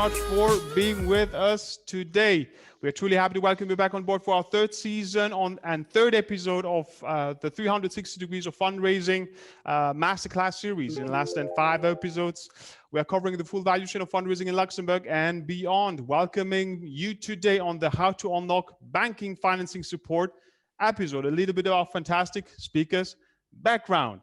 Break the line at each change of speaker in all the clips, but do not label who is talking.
much for being with us today. We're truly happy to welcome you back on board for our third season and third episode of the 360 Degrees of Fundraising Masterclass series. In less than 5 episodes, we are covering the full value chain of fundraising in Luxembourg and beyond. Welcoming you today on the How to Unlock Banking Financing Support episode. A little bit of our fantastic speakers' background.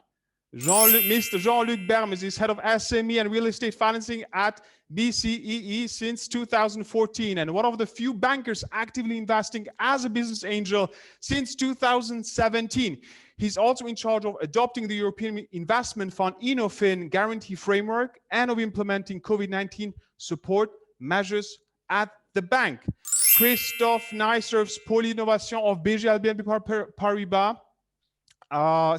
Mr. Jean-Luc Bermes is head of SME and real estate financing at BCEE since 2014 and one of the few bankers actively investing as a business angel since 2017. He's also in charge of adopting the European Investment Fund InnoFin guarantee framework and of implementing COVID-19 support measures at the bank. Christophe Nye serves Pôle Innovation of BNP Paribas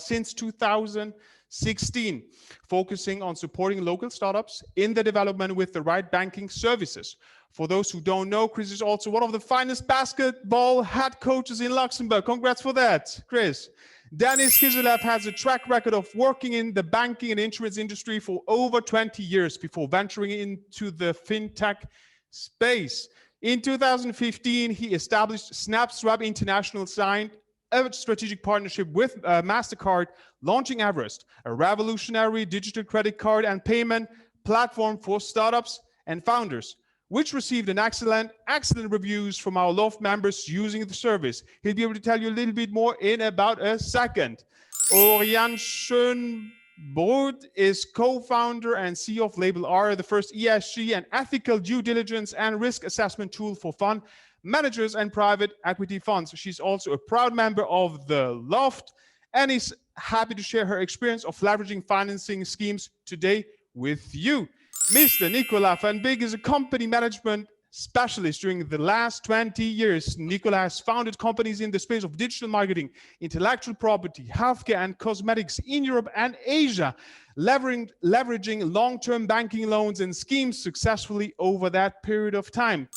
since 2016, focusing on supporting local startups in the development with the right banking services. For those who don't know, Chris is also one of the finest basketball head coaches in Luxembourg. Congrats for that, Chris. Denis Kiselev has a track record of working in the banking and insurance industry for over 20 years before venturing into the fintech space. In 2015, he established SnapSwap International, signed a strategic partnership with MasterCard, launching Everest, a revolutionary digital credit card and payment platform for startups and founders, which received an excellent reviews from our Loft members using the service. He'll be able to tell you a little bit more in about a second. Oriane Schönbrod is co-founder and CEO of Label R, the first ESG and ethical due diligence and risk assessment tool for fund managers and private equity funds. She's also a proud member of the Loft and is happy to share her experience of leveraging financing schemes today with you. Mr. Nicolas Van Big is a company management specialist. During the last 20 years, Nicolas has founded companies in the space of digital marketing, intellectual property, healthcare, and cosmetics in Europe and Asia, leveraging long-term banking loans and schemes successfully over that period of time.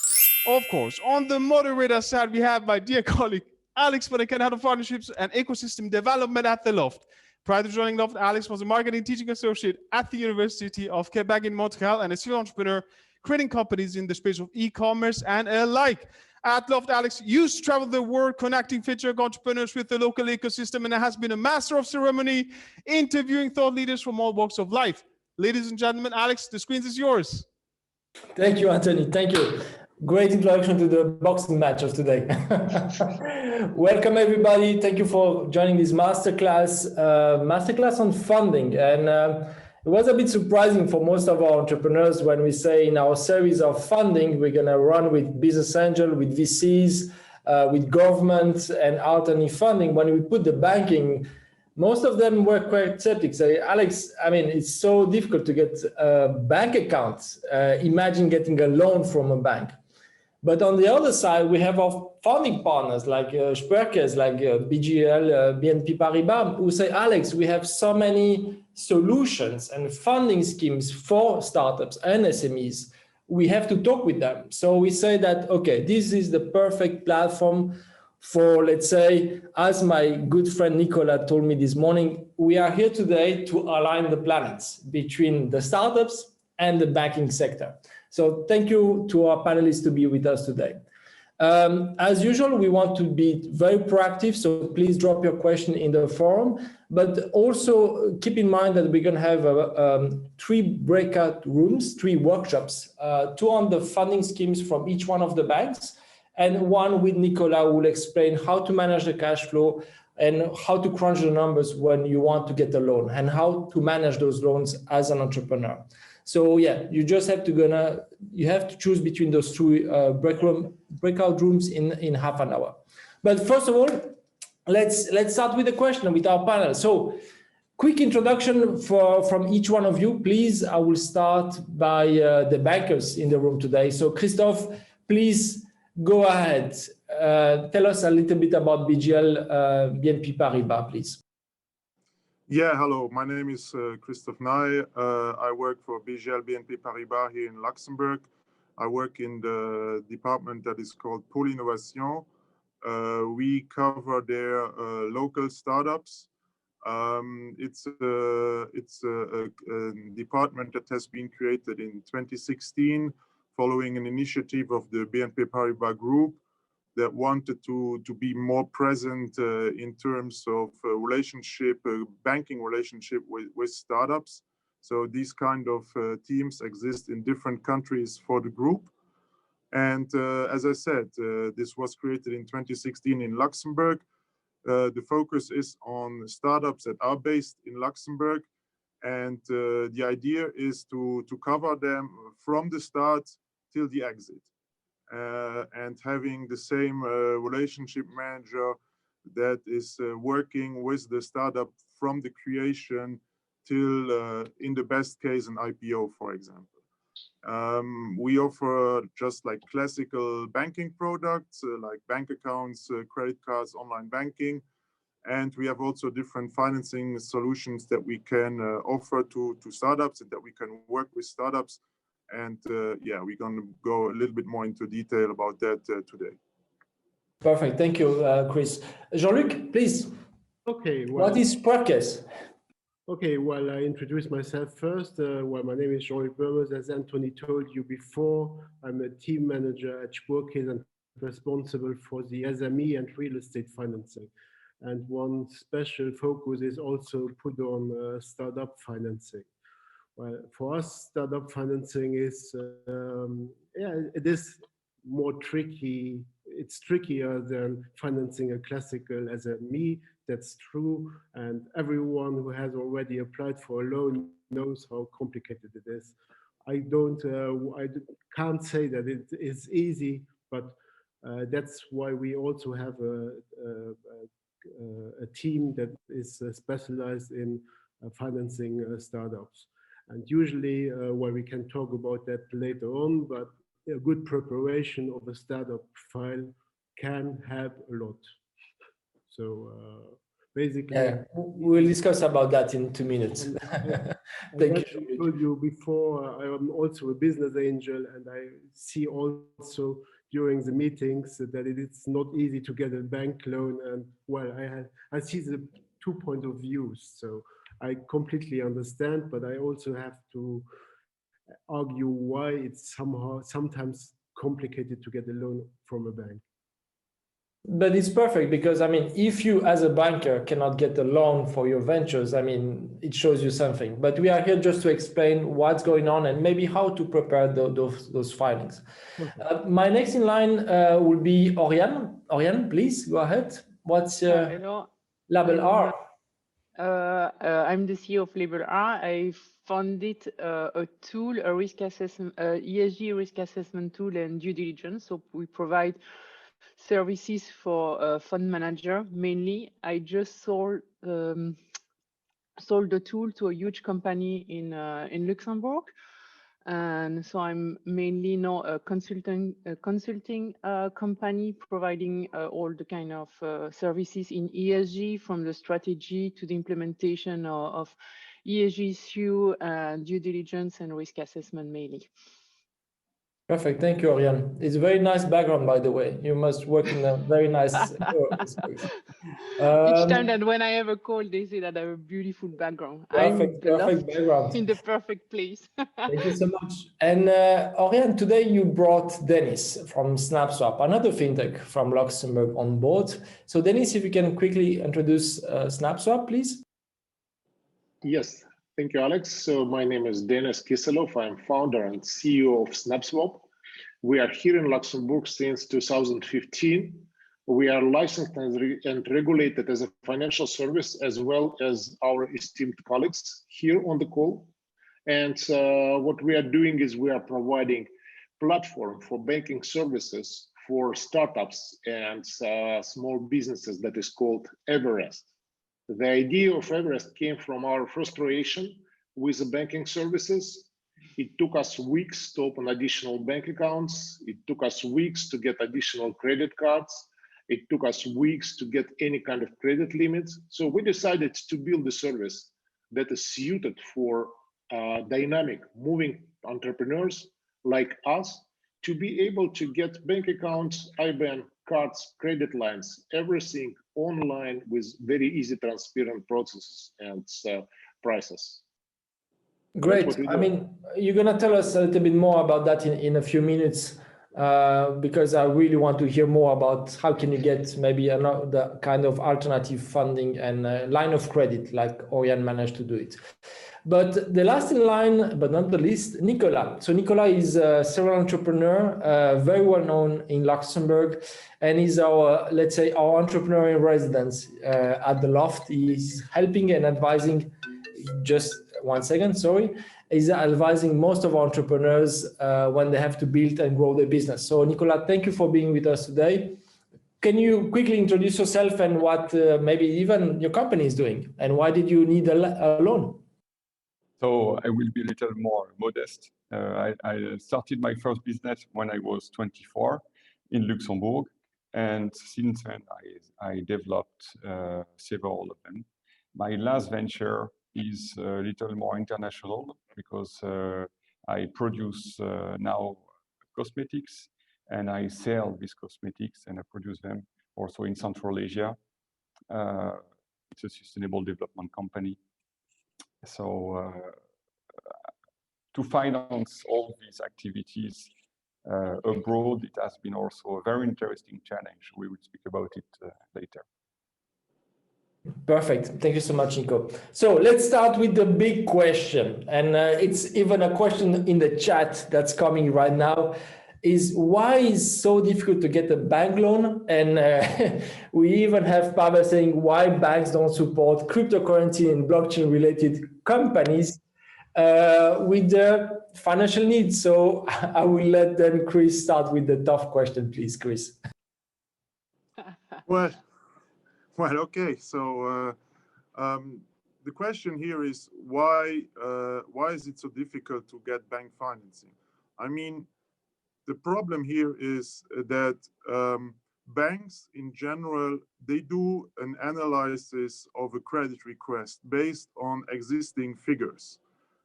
Of course, on the moderator side, we have my dear colleague, Alex Van head of partnerships and ecosystem development at the Loft. Prior to joining Loft, Alex was a marketing teaching associate at the University of Quebec in Montreal and a serial entrepreneur, creating companies in the space of e-commerce and alike. At Loft, Alex used to travel the world, connecting fintech entrepreneurs with the local ecosystem, and has been a master of ceremony, interviewing thought leaders from all walks of life. Ladies and gentlemen, Alex, the screen is yours.
Thank you, Anthony. Thank you. Great introduction to the boxing match of today. Welcome, everybody. Thank you for joining this masterclass on funding. And it was a bit surprising for most of our entrepreneurs when we say in our series of funding, we're going to run with business angel, with VCs, with government and alternative funding. When we put the banking, most of them were quite skeptic. Say, Alex, I mean, it's so difficult to get a bank account. Imagine getting a loan from a bank. But on the other side, we have our funding partners like Sperkes, like BGL, BNP Paribas, who say, Alex, we have so many solutions and funding schemes for startups and SMEs. We have to talk with them. So we say that, okay, this is the perfect platform for, let's say, as my good friend Nicola told me this morning, we are here today to align the planets between the startups and the banking sector. So thank you to our panelists to be with us today. As usual, we want to be very proactive, so please drop your question in the forum, but also keep in mind that we're going to have 3 breakout rooms, 3 workshops, 2 on the funding schemes from each one of the banks, and 1 with Nicola, who will explain how to manage the cash flow and how to crunch the numbers when you want to get a loan and how to manage those loans as an entrepreneur. So yeah, you just have to choose between those 2 breakout rooms in half an hour. But first of all, let's start with a question with our panel. So quick introduction from each one of you, please. I will start by the bankers in the room today. So Christophe, please go ahead. Tell us a little bit about BGL, BNP Paribas, please.
Yeah, hello. My name is Christophe Nye. I work for BGL BNP Paribas here in Luxembourg. I work in the department that is called Pôle Innovation. We cover their local startups. It's a department that has been created in 2016 following an initiative of the BNP Paribas Group that wanted to be more present in terms of banking relationship with startups. So these kind of teams exist in different countries for the group. And as I said, this was created in 2016 in Luxembourg. The focus is on startups that are based in Luxembourg. And the idea is to cover them from the start till the exit. And having the same relationship manager that is working with the startup from the creation till, in the best case, an IPO, for example. We offer just like classical banking products, like bank accounts, credit cards, online banking. And we have also different financing solutions that we can offer to startups and that we can work with startups. And yeah, we're going to go a little bit more into detail about that today.
Perfect. Thank you, Chris. Jean-Luc, please.
Okay. Well,
what is Sparkes?
Okay, well, I introduce myself first. Well, my name is Jean-Luc Burmers. As Anthony told you before, I'm a team manager at Sparkes and responsible for the SME and real estate financing. And one special focus is also put on startup financing. Well, for us, startup financing is, it is more tricky. It's trickier than financing a classical SME. That's true. And everyone who has already applied for a loan knows how complicated it is. I can't say that it is easy, but that's why we also have a team that is specialized in financing startups. And usually, well, we can talk about that later on, but a good preparation of a startup file can help a lot. So basically,
yeah, we'll discuss about that in 2 minutes. Thank you.
I told you before, I am also a business angel, and I see also during the meetings that it is not easy to get a bank loan. And well, I see the 2 points of view. So I completely understand, but I also have to argue why it's sometimes complicated to get a loan from a bank.
But it's perfect because, I mean, if you as a banker cannot get a loan for your ventures, I mean, it shows you something. But we are here just to explain what's going on and maybe how to prepare those filings. Okay. My next in line will be Oriane. Oriane, please go ahead. What's Label R?
I'm the CEO of Label R. I founded a tool, a risk assessment, ESG risk assessment tool and due diligence. So we provide services for fund manager mainly. I just sold the tool to a huge company in Luxembourg, and so I'm mainly now a consulting company providing all the kind of services in ESG, from the strategy to the implementation of ESG issue, due diligence and risk assessment mainly.
Perfect. Thank you, Oriane. It's a very nice background, by the way. You must work in a very nice space.
Each time that when I have a call, they say that I have a beautiful background.
Perfect background.
In the perfect place.
Thank you so much. And Oriane, today you brought Dennis from SnapSwap, another fintech from Luxembourg, on board. So Dennis, if you can quickly introduce SnapSwap, please.
Yes. Thank you, Alex. So my name is Denis Kiselov. I'm founder and CEO of SnapSwap. We are here in Luxembourg since 2015. We are licensed and regulated as a financial service, as well as our esteemed colleagues here on the call. And what we are doing is we are providing platform for banking services for startups and small businesses that is called Everest. The idea of Everest came from our frustration with the banking services. It took us weeks to open additional bank accounts. It took us weeks to get additional credit cards. It took us weeks to get any kind of credit limits. So we decided to build a service that is suited for dynamic, moving entrepreneurs like us to be able to get bank accounts, IBAN, cards, credit lines, everything online with very easy, transparent processes and prices.
Great. I mean, you're going to tell us a little bit more about that in a few minutes, because I really want to hear more about how can you get maybe another kind of alternative funding and line of credit like Orion managed to do it. But the last in line, but not the least, Nicolas. So Nicolas is a serial entrepreneur, very well known in Luxembourg, and is our, let's say, our entrepreneur in residence at the Loft. He's helping and advising, just one second, sorry, is advising most of our entrepreneurs when they have to build and grow their business. So Nicolas, thank you for being with us today. Can you quickly introduce yourself and what maybe even your company is doing, and why did you need a loan?
So I will be a little more modest. I started my first business when I was 24 in Luxembourg. And since then, I developed several of them. My last venture is a little more international because I produce now cosmetics, and I sell these cosmetics, and I produce them also in Central Asia. It's a sustainable development company. So to finance all these activities abroad, it has been also a very interesting challenge. We will speak about it later.
Perfect. Thank you so much, Nico. So let's start with the big question. And it's even a question in the chat that's coming right now, is why is it so difficult to get a bank loan? And we even have Pavel saying why banks don't support cryptocurrency and blockchain related companies with the financial needs. So I will let then Chris start with the tough question, please, Chris.
Well, okay. So the question here is why is it so difficult to get bank financing? I mean, the problem here is that banks in general, they do an analysis of a credit request based on existing figures.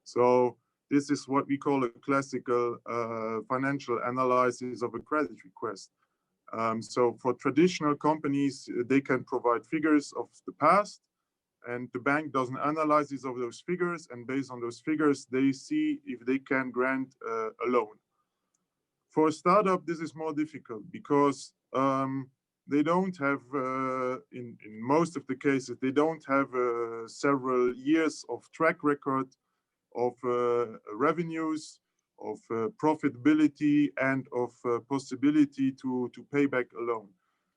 So this is what we call a classical financial analysis of a credit request. So for traditional companies, they can provide figures of the past, and the bank does an analysis of those figures, and based on those figures, they see if they can grant a loan. For a startup, this is more difficult because they don't have, in most of the cases, they don't have several years of track record of revenues, of profitability, and of possibility to pay back a loan.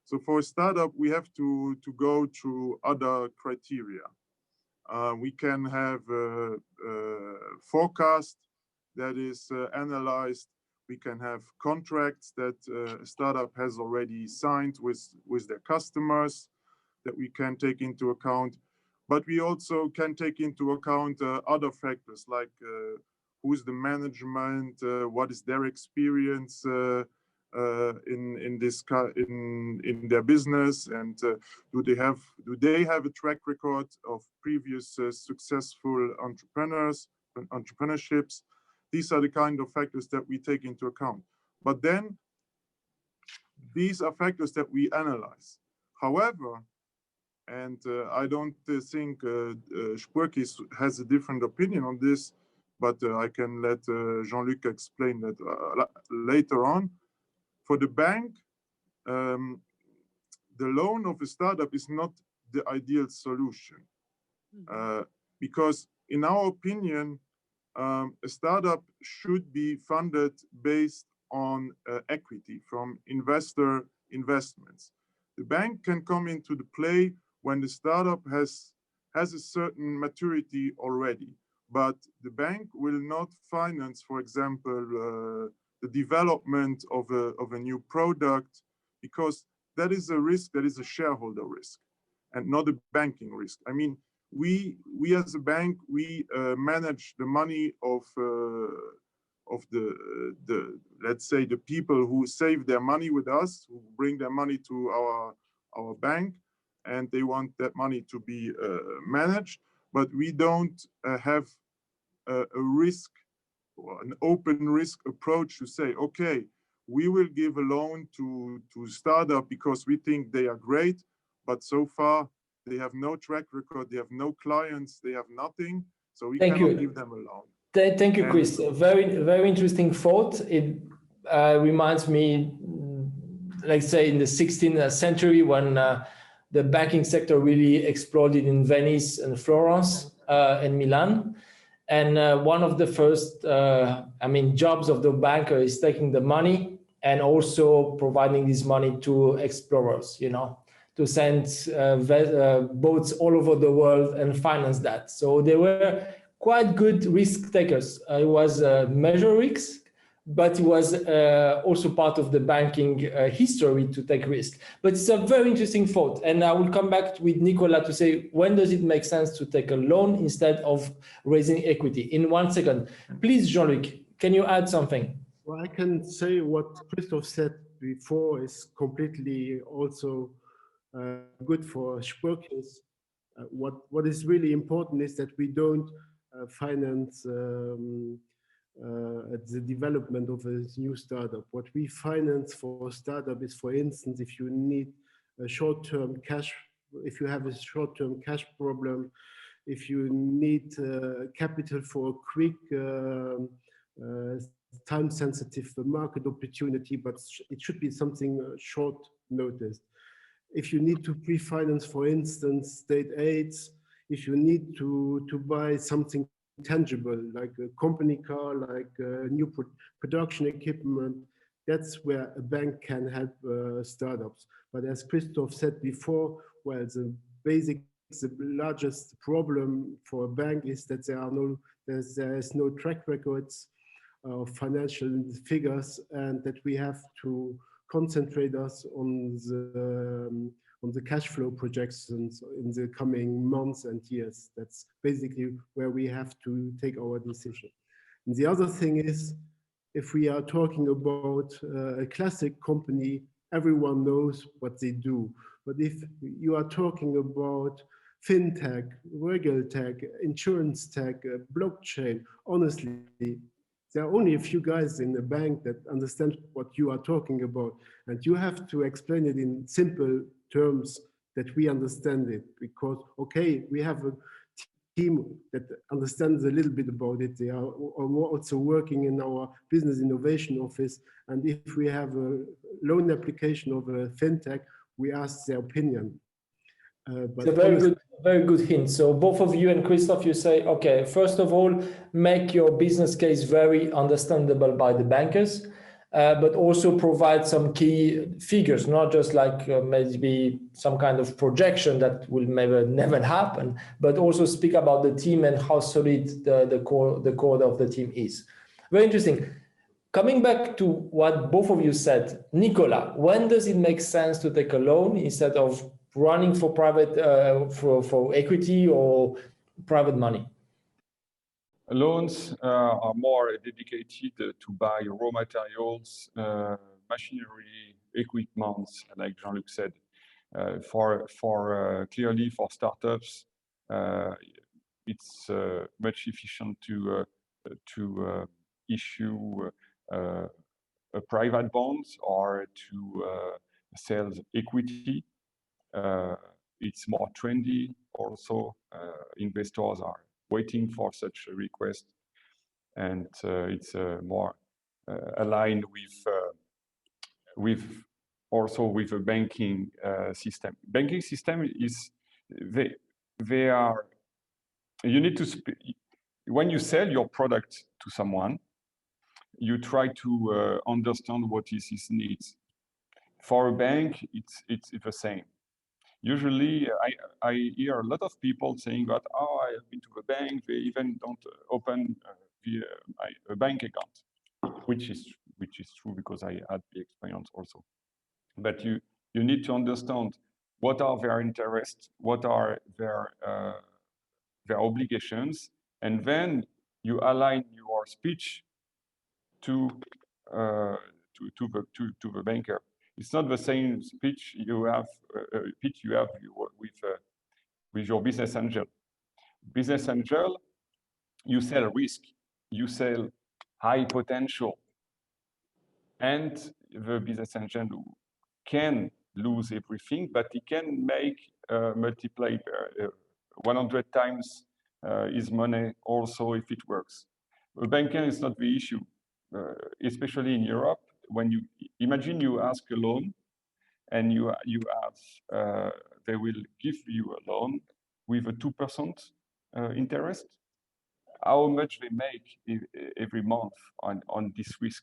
So for a startup, we have to go through other criteria. We can have a forecast that is analyzed. We can have contracts that a startup has already signed with their customers that we can take into account. But we also can take into account other factors like who's the management, what is their experience in their business, and do they have a track record of previous successful entrepreneurships? These are the kind of factors that we take into account. But then these are factors that we analyze. However, and I don't think Spurkis has a different opinion on this, but I can let Jean-Luc explain that later on. For the bank, the loan of a startup is not the ideal solution because in our opinion, a startup should be funded based on equity from investor investments. The bank can come into the play when the startup has a certain maturity already, but the bank will not finance, for example, the development of a new product, because that is a risk, that is a shareholder risk, and not a banking risk. I mean, we as a bank, we manage the money of the let's say the people who save their money with us, who bring their money to our bank, and they want that money to be managed, but we don't have a risk, or an open risk approach to say, okay, we will give a loan to startup because we think they are great, but so far they have no track record, they have no clients, they have nothing, so we cannot give them a loan.
Thank you, Chris. Very interesting thought. It reminds me, let's say, in the 16th century when the banking sector really exploded in Venice and Florence and Milan. And one of the first, jobs of the banker is taking the money and also providing this money to explorers, to send boats all over the world and finance that. So they were quite good risk takers. It was measure risks, but it was also part of the banking history to take risk. But it's a very interesting thought. And I will come back with Nicolas to say, when does it make sense to take a loan instead of raising equity? In 1 second. Please, Jean-Luc, can you add something?
Well, I can say what Christophe said before is completely also good for Spurkis. What is really important is that we don't finance the development of a new startup. What we finance for a startup is, for instance, if you need a short-term cash, if you have a short-term cash problem, if you need capital for a quick time-sensitive market opportunity, but it should be something short notice. If you need to pre-finance, for instance, state aids, if you need to buy something tangible, like a company car, like new production equipment, that's where a bank can help startups. But as Christophe said before, well, the largest problem for a bank is that there is no track records of financial figures, and that we have to concentrate us on the cash flow projections in the coming months and years. That's basically where we have to take our decision. And the other thing is, if we are talking about a classic company, everyone knows what they do. But if you are talking about fintech, legal tech, insurance tech, blockchain, honestly, there are only a few guys in the bank that understand what you are talking about. And you have to explain it in simple terms that we understand it. Because, okay, we have a team that understands a little bit about it. They are also working in our business innovation office. And if we have a loan application of a fintech, we ask their opinion.
It's a very good hint. So both of you and Christophe, you say, okay, first of all, make your business case very understandable by the bankers, but also provide some key figures, not just like maybe some kind of projection that will never happen, but also speak about the team and how solid the core of the team is. Very interesting. Coming back to what both of you said, Nicolas, when does it make sense to take a loan instead of running for private for equity or private money?
Loans are more dedicated to buy raw materials, machinery, equipment, like Jean-Luc said. Clearly for startups, it's much efficient to issue a private bonds or to sell equity. It's more trendy. Also, investors are waiting for such a request, and it's more aligned with a banking system. Banking system is they are. You need to when you sell your product to someone, you try to understand what is his needs. For a bank, it's the same. Usually, I hear a lot of people saying that, oh, I have been to the bank, they even don't open a bank account, which is true because I had the experience also. But you need to understand what are their interests, what are their obligations, and then you align your speech to the banker. It's not the same speech you have with your business angel. Business angel, you sell risk, you sell high potential, and the business angel can lose everything, but he can make multiply 100 times his money also if it works. Banking is not the issue, especially in Europe. When you imagine you ask a loan, and you ask, they will give you a loan with a 2% interest. How much they make every month on this risk?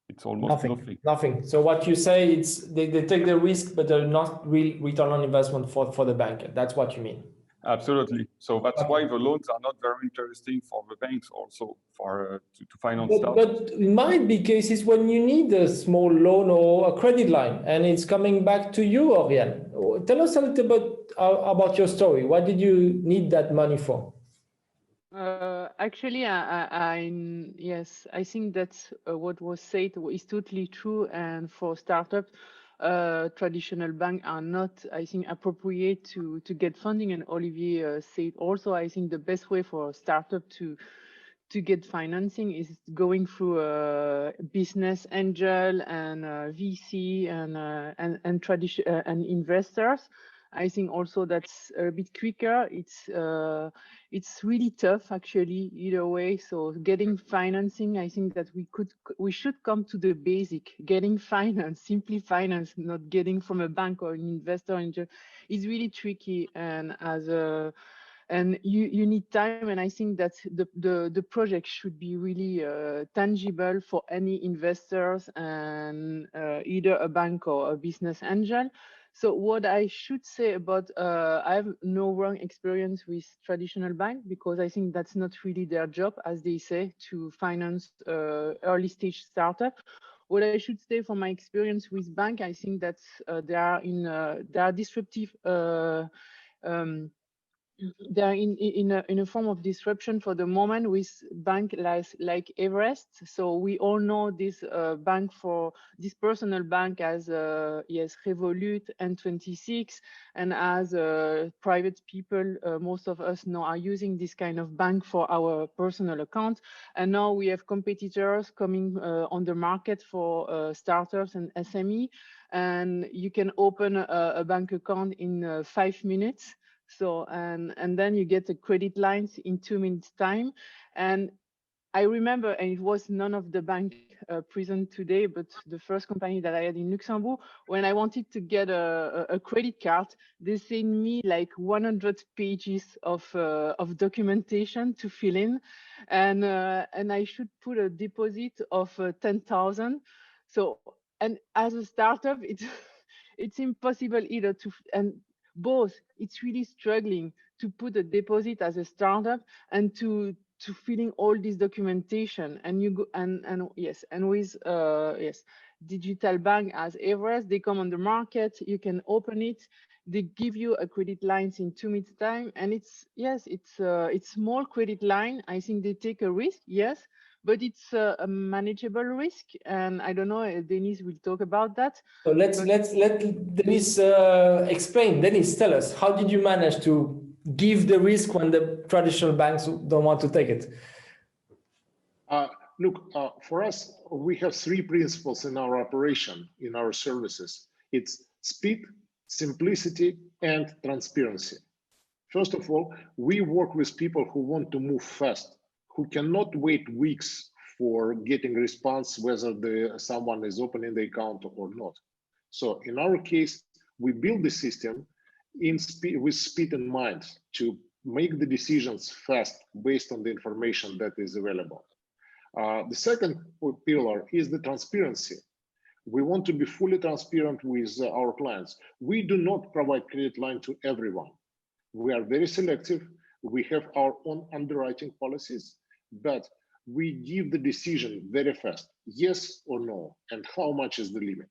It's almost nothing.
Nothing. So what you say, it's they take the risk, but they're not real return on investment for the bank. That's what you mean.
Absolutely. So that's why the loans are not very interesting for the banks also for to finance stuff.
But it might be cases when you need a small loan or a credit line, and it's coming back to you, Oriane. Tell us a little bit about your story. What did you need that money for?
Actually, yes, I think that's what was said is totally true. And for startups, traditional banks are not, I think, appropriate to get funding. And Olivier said also, I think the best way for a startup to get financing is going through a business angel and VC and investors. I think also that's a bit quicker. It's really tough actually either way. So getting financing, I think that we should come to the basic. Getting finance, simply finance, not getting from a bank or an investor is really tricky. And you need time, and I think that the project should be really tangible for any investors and either a bank or a business angel. So what I should say about, I have no wrong experience with traditional bank because I think that's not really their job, as they say, to finance early stage startup. What I should say from my experience with bank, I think that they are disruptive. They're in a form of disruption for the moment with bank like Everest. So we all know this bank for this personal bank as yes, Revolut and N26, and as private people, most of us now are using this kind of bank for our personal account. And now we have competitors coming on the market for startups and SME, and you can open a bank account in 5 minutes. So, and then you get the credit lines in 2 minutes time. And I remember, and it was none of the bank present today, but the first company that I had in Luxembourg, when I wanted to get a credit card, they sent me like 100 pages of documentation to fill in. And I should put a deposit of 10,000. So, and as a startup, it's impossible either to, and both, it's really struggling to put a deposit as a startup and to fill in all this documentation. And you go and yes, and with yes, digital bank as Everest, they come on the market, you can open it, they give you a credit lines in 2 minutes time, and it's small credit line. I think they take a risk, yes, but it's a manageable risk. And I don't know, Denise will talk about that.
So let Denise explain. Denise, tell us, how did you manage to give the risk when the traditional banks don't want to take it?
Look, for us, we have 3 principles in our operation, in our services. It's speed, simplicity, and transparency. First of all, we work with people who want to move fast, who cannot wait weeks for getting response whether someone is opening the account or not. So in our case, we build the system with speed in mind to make the decisions fast based on the information that is available. The second pillar is the transparency. We want to be fully transparent with our clients. We do not provide credit line to everyone. We are very selective. We have our own underwriting policies, but we give the decision very fast, yes or no, and how much is the limit,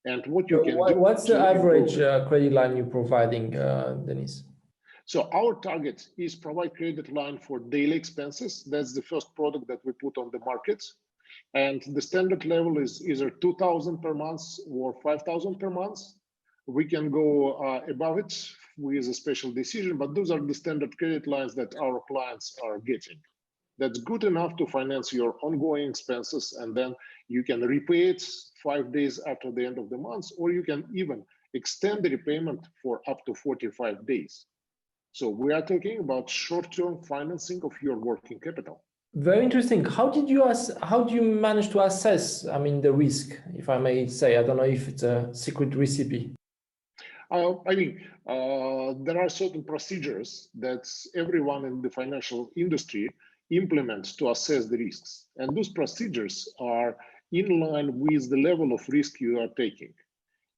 and what you can do.
What's the average credit line you're providing, Denise?
So our target is provide credit line for daily expenses. That's the first product that we put on the market. And the standard level is either 2,000 per month or 5,000 per month. We can go above it with a special decision, but those are the standard credit lines that our clients are getting. That's good enough to finance your ongoing expenses, and then you can repay it 5 days after the end of the month, or you can even extend the repayment for up to 45 days. So we are talking about short-term financing of your working capital.
Very interesting. How do you manage to assess, I mean, the risk, if I may say? I don't know if it's a secret recipe.
I mean, there are certain procedures that everyone in the financial industry implements to assess the risks. And those procedures are in line with the level of risk you are taking.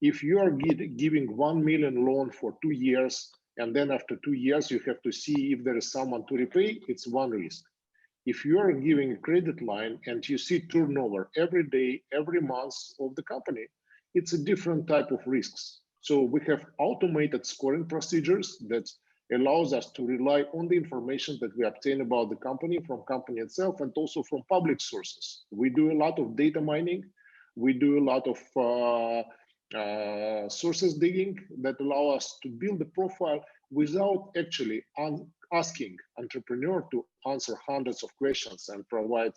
If you are giving 1 million loan for 2 years, and then after 2 years, you have to see if there is someone to repay, it's one risk. If you are giving a credit line and you see turnover every day, every month of the company, it's a different type of risks. So we have automated scoring procedures that allows us to rely on the information that we obtain about the company from company itself and also from public sources. We do a lot of data mining. We do a lot of sources digging that allow us to build a profile without actually asking entrepreneur to answer hundreds of questions and provide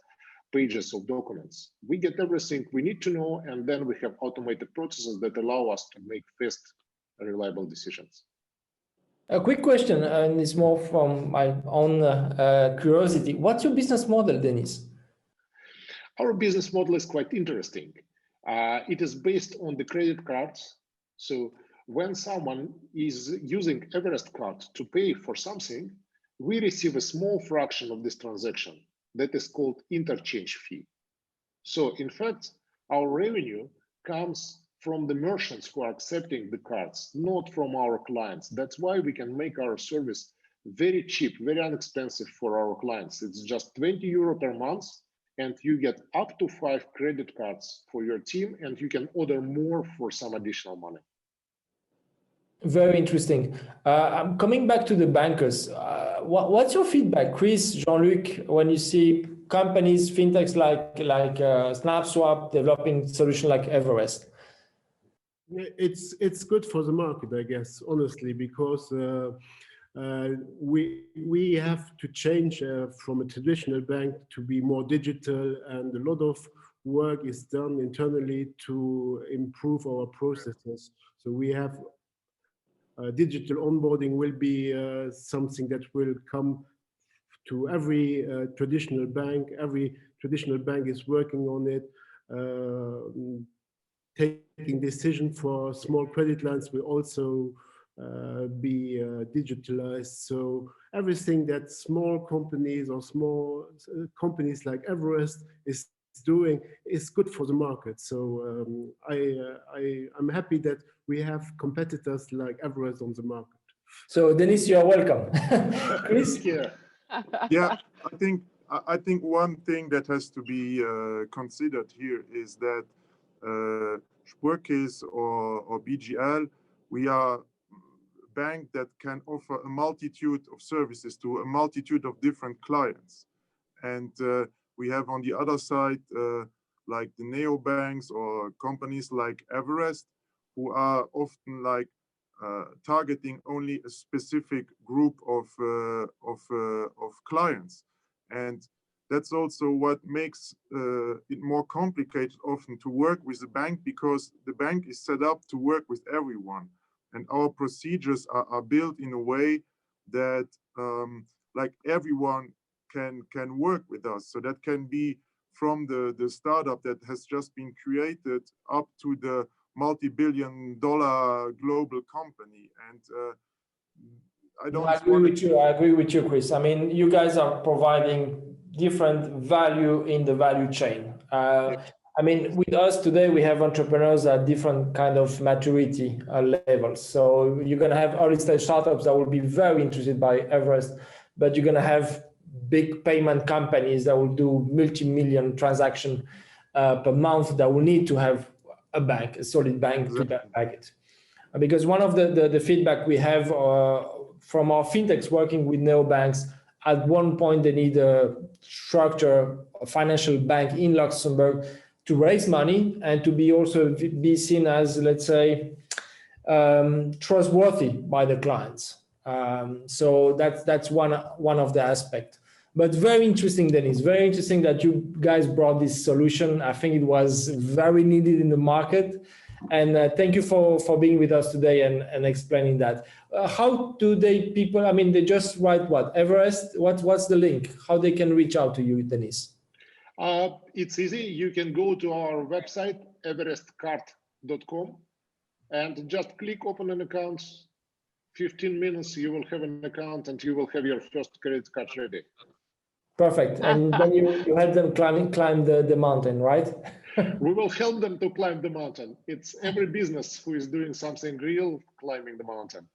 pages of documents. We get everything we need to know, and then we have automated processes that allow us to make fast and reliable decisions.
A quick question, and it's more from my own curiosity. What's your business model, Denis?
Our business model is quite interesting. It is based on the credit cards. So when someone is using Everest card to pay for something, we receive a small fraction of this transaction that is called interchange fee. So in fact, our revenue comes from the merchants who are accepting the cards, not from our clients. That's why we can make our service very cheap, very inexpensive for our clients. It's just 20 euro per month, and you get up to 5 credit cards for your team, and you can order more for some additional money.
Very interesting. I'm coming back to the bankers. What's your feedback, Chris, Jean-Luc, when you see companies, fintechs like SnapSwap developing solutions like Everest?
It's good for the market, I guess, honestly, because we have to change from a traditional bank to be more digital, and a lot of work is done internally to improve our processes. So we have digital onboarding will be something that will come to every traditional bank. Every traditional bank is working on it. Taking decision for small credit lines will also be digitalized. So everything that small companies or small companies like Everest is doing is good for the market. So I'm happy that we have competitors like Everest on the market.
So Denis, you are welcome. Chris?
Yeah, I think one thing that has to be considered here is that Sparkcase or BGL, we are a bank that can offer a multitude of services to a multitude of different clients. And we have on the other side, like the neobanks or companies like Everest, who are often like targeting only a specific group of clients. And that's also what makes it more complicated often to work with the bank, because the bank is set up to work with everyone. And our procedures are built in a way that like everyone can work with us. So that can be from the startup that has just been created up to the multi-billion-dollar global company. And I
agree with you, Chris. I mean, you guys are providing different value in the value chain. I mean, with us today, we have entrepreneurs at different kind of maturity levels. So you're going to have early stage startups that will be very interested by Everest, but you're going to have big payment companies that will do multi-million transaction per month that will need to have a bank, a solid bank to back it. Because one of the feedback we have from our fintechs working with neobanks, at one point they need a structure, a financial bank in Luxembourg to raise money and to be seen as, let's say, trustworthy by the clients. So that's one of the aspects. But very interesting, Denis, very interesting that you guys brought this solution. I think it was very needed in the market. And thank you for being with us today and explaining that. How do people, I mean, they just write what? Everest? What's the link? How they can reach out to you, Dennis?
It's easy. You can go to our website, everestcard.com, and just click open an account. 15 minutes, you will have an account and you will have your first credit card ready.
Perfect. And then you help them climb the mountain, right?
We will help them to climb the mountain. It's every business who is doing something real, climbing the mountain.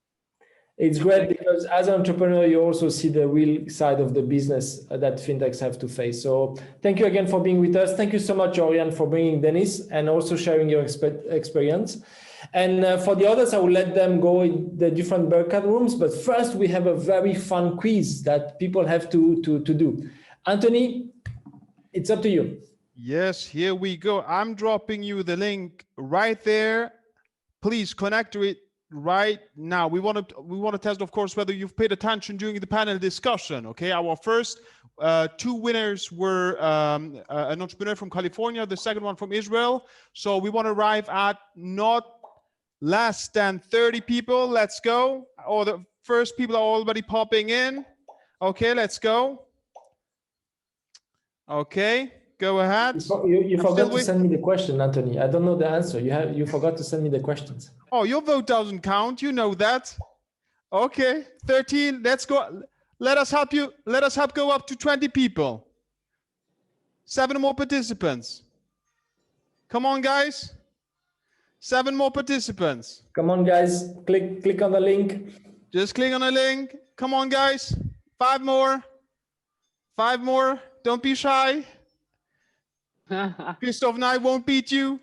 It's great because as an entrepreneur, you also see the real side of the business that fintechs have to face. So thank you again for being with us. Thank you so much, Oriane, for bringing Dennis and also sharing your experience. And for the others, I will let them go in the different breakout rooms. But first, we have a very fun quiz that people have to do. Anthony, it's up to you.
Yes, here we go. I'm dropping you the link right there. Please connect to it right now. We want to test, of course, whether you've paid attention during the panel discussion. Okay, our first two winners were an entrepreneur from California, the second one from Israel. So we want to arrive at not less than 30 people. Let's go. Or the first people are already popping in. Okay, let's go. Okay, go ahead.
You forgot to send me the question, Anthony. I don't know the answer. You forgot to send me the questions.
Oh, your vote doesn't count. You know that. Okay, 13. Let's go. Let us help you. Let us help go up to 20 people. 7 more participants. Come on, guys. 7 more participants.
Come on, guys. Click on the link.
Just click on the link. Come on, guys. 5 more. 5 more. Don't be shy. Christoph and I won't beat you.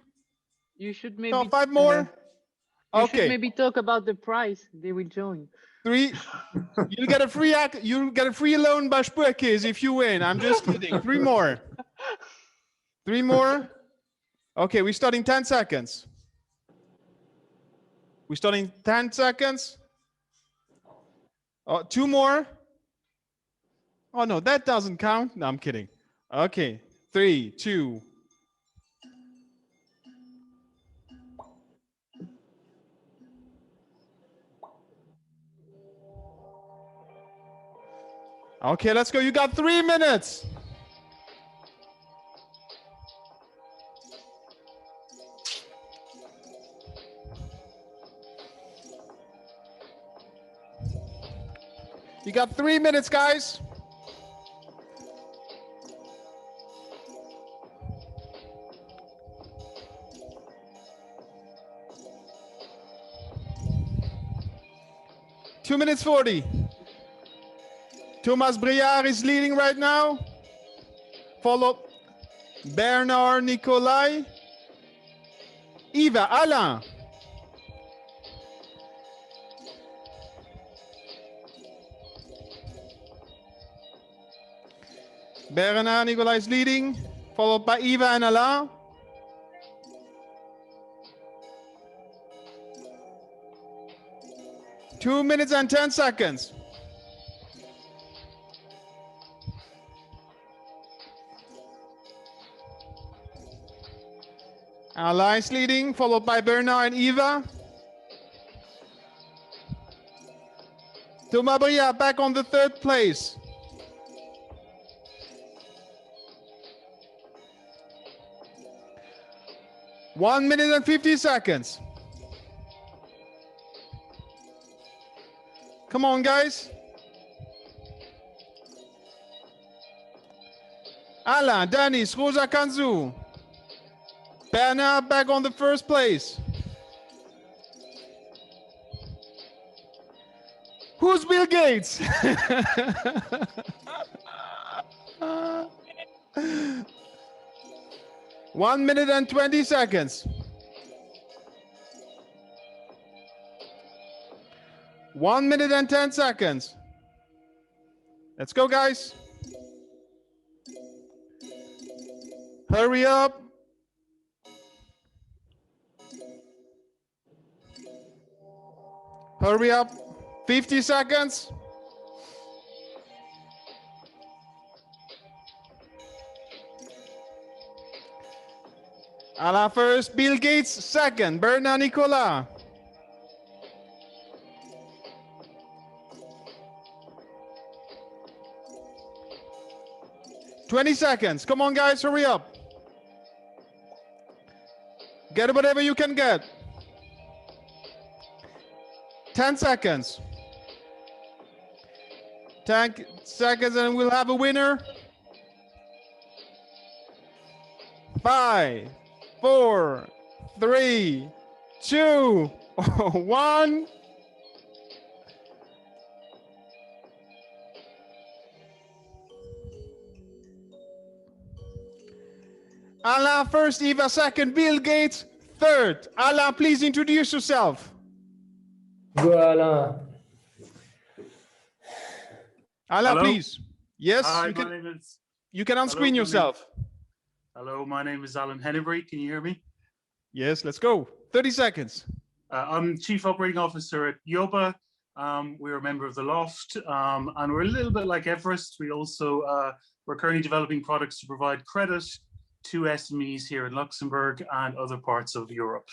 You should maybe.
No, 5 more.
You should maybe talk about the price. They will join.
3. You get a free loan by Spurkes if you win. I'm just kidding. 3 more. 3 more. Okay, we start in 10 seconds. We start in 10 seconds. 2 more. Oh no, that doesn't count. No, I'm kidding. Okay, 3, 2. Okay, let's go. You got 3 minutes. You got 3 minutes, guys. Two minutes 40. Thomas Briard is leading right now. Followed Bernard Nicolai. Eva, Alain. Bernard Nicolai is leading, followed by Eva and Alain. Two minutes and 10 seconds. Alain is leading, followed by Bernard and Eva. Thomas Briard back on the 3rd place. One minute and 50 seconds. Come on, guys. Alain, Dennis, Rosa Kanzu. Bernard back on the 1st place. Who's Bill Gates? 1 minute and 20 seconds. 1 minute and 10 seconds. Let's go, guys. Hurry up. Hurry up. 50 seconds. Alain first, Bill Gates second, Bernard Nicolas. $20 seconds. Come on, guys, hurry up. Get whatever you can get. 10 seconds. 10 seconds and we'll have a winner. 5, 4, 3, 2, 1. Alain first, Eva second, Bill Gates third. Alain, please introduce yourself.
Go, Alain.
Alain,
Hello?
please. Yes,
Hi,
you
my name is.
can on-screen yourself.
Hello, my name is Alan Hennebury. Can you hear me?
Yes, let's go. 30 seconds.
I'm Chief Operating Officer at Yoba. We're a member of the Loft, and we're a little bit like Everest. We also we're currently developing products to provide credit to SMEs here in Luxembourg and other parts of Europe.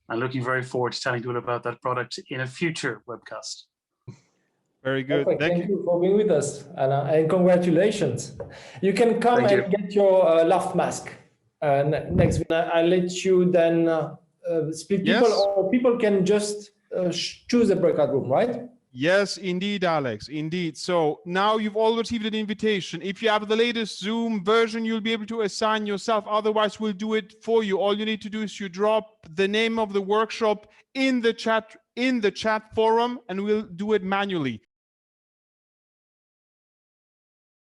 I'm looking very forward to telling you about that product in a future webcast.
Very good.
Perfect. Thank you for being with us, Alain, and congratulations. You can come and get your Loft mask. Next, I'll let you then split people,
Yes.
or people can just choose a breakout room, right?
Yes, indeed, Alex, indeed. So now you've all received an invitation. If you have the latest Zoom version, you'll be able to assign yourself. Otherwise, we'll do it for you. All you need to do is you drop the name of the workshop in the chat forum, and we'll do it manually.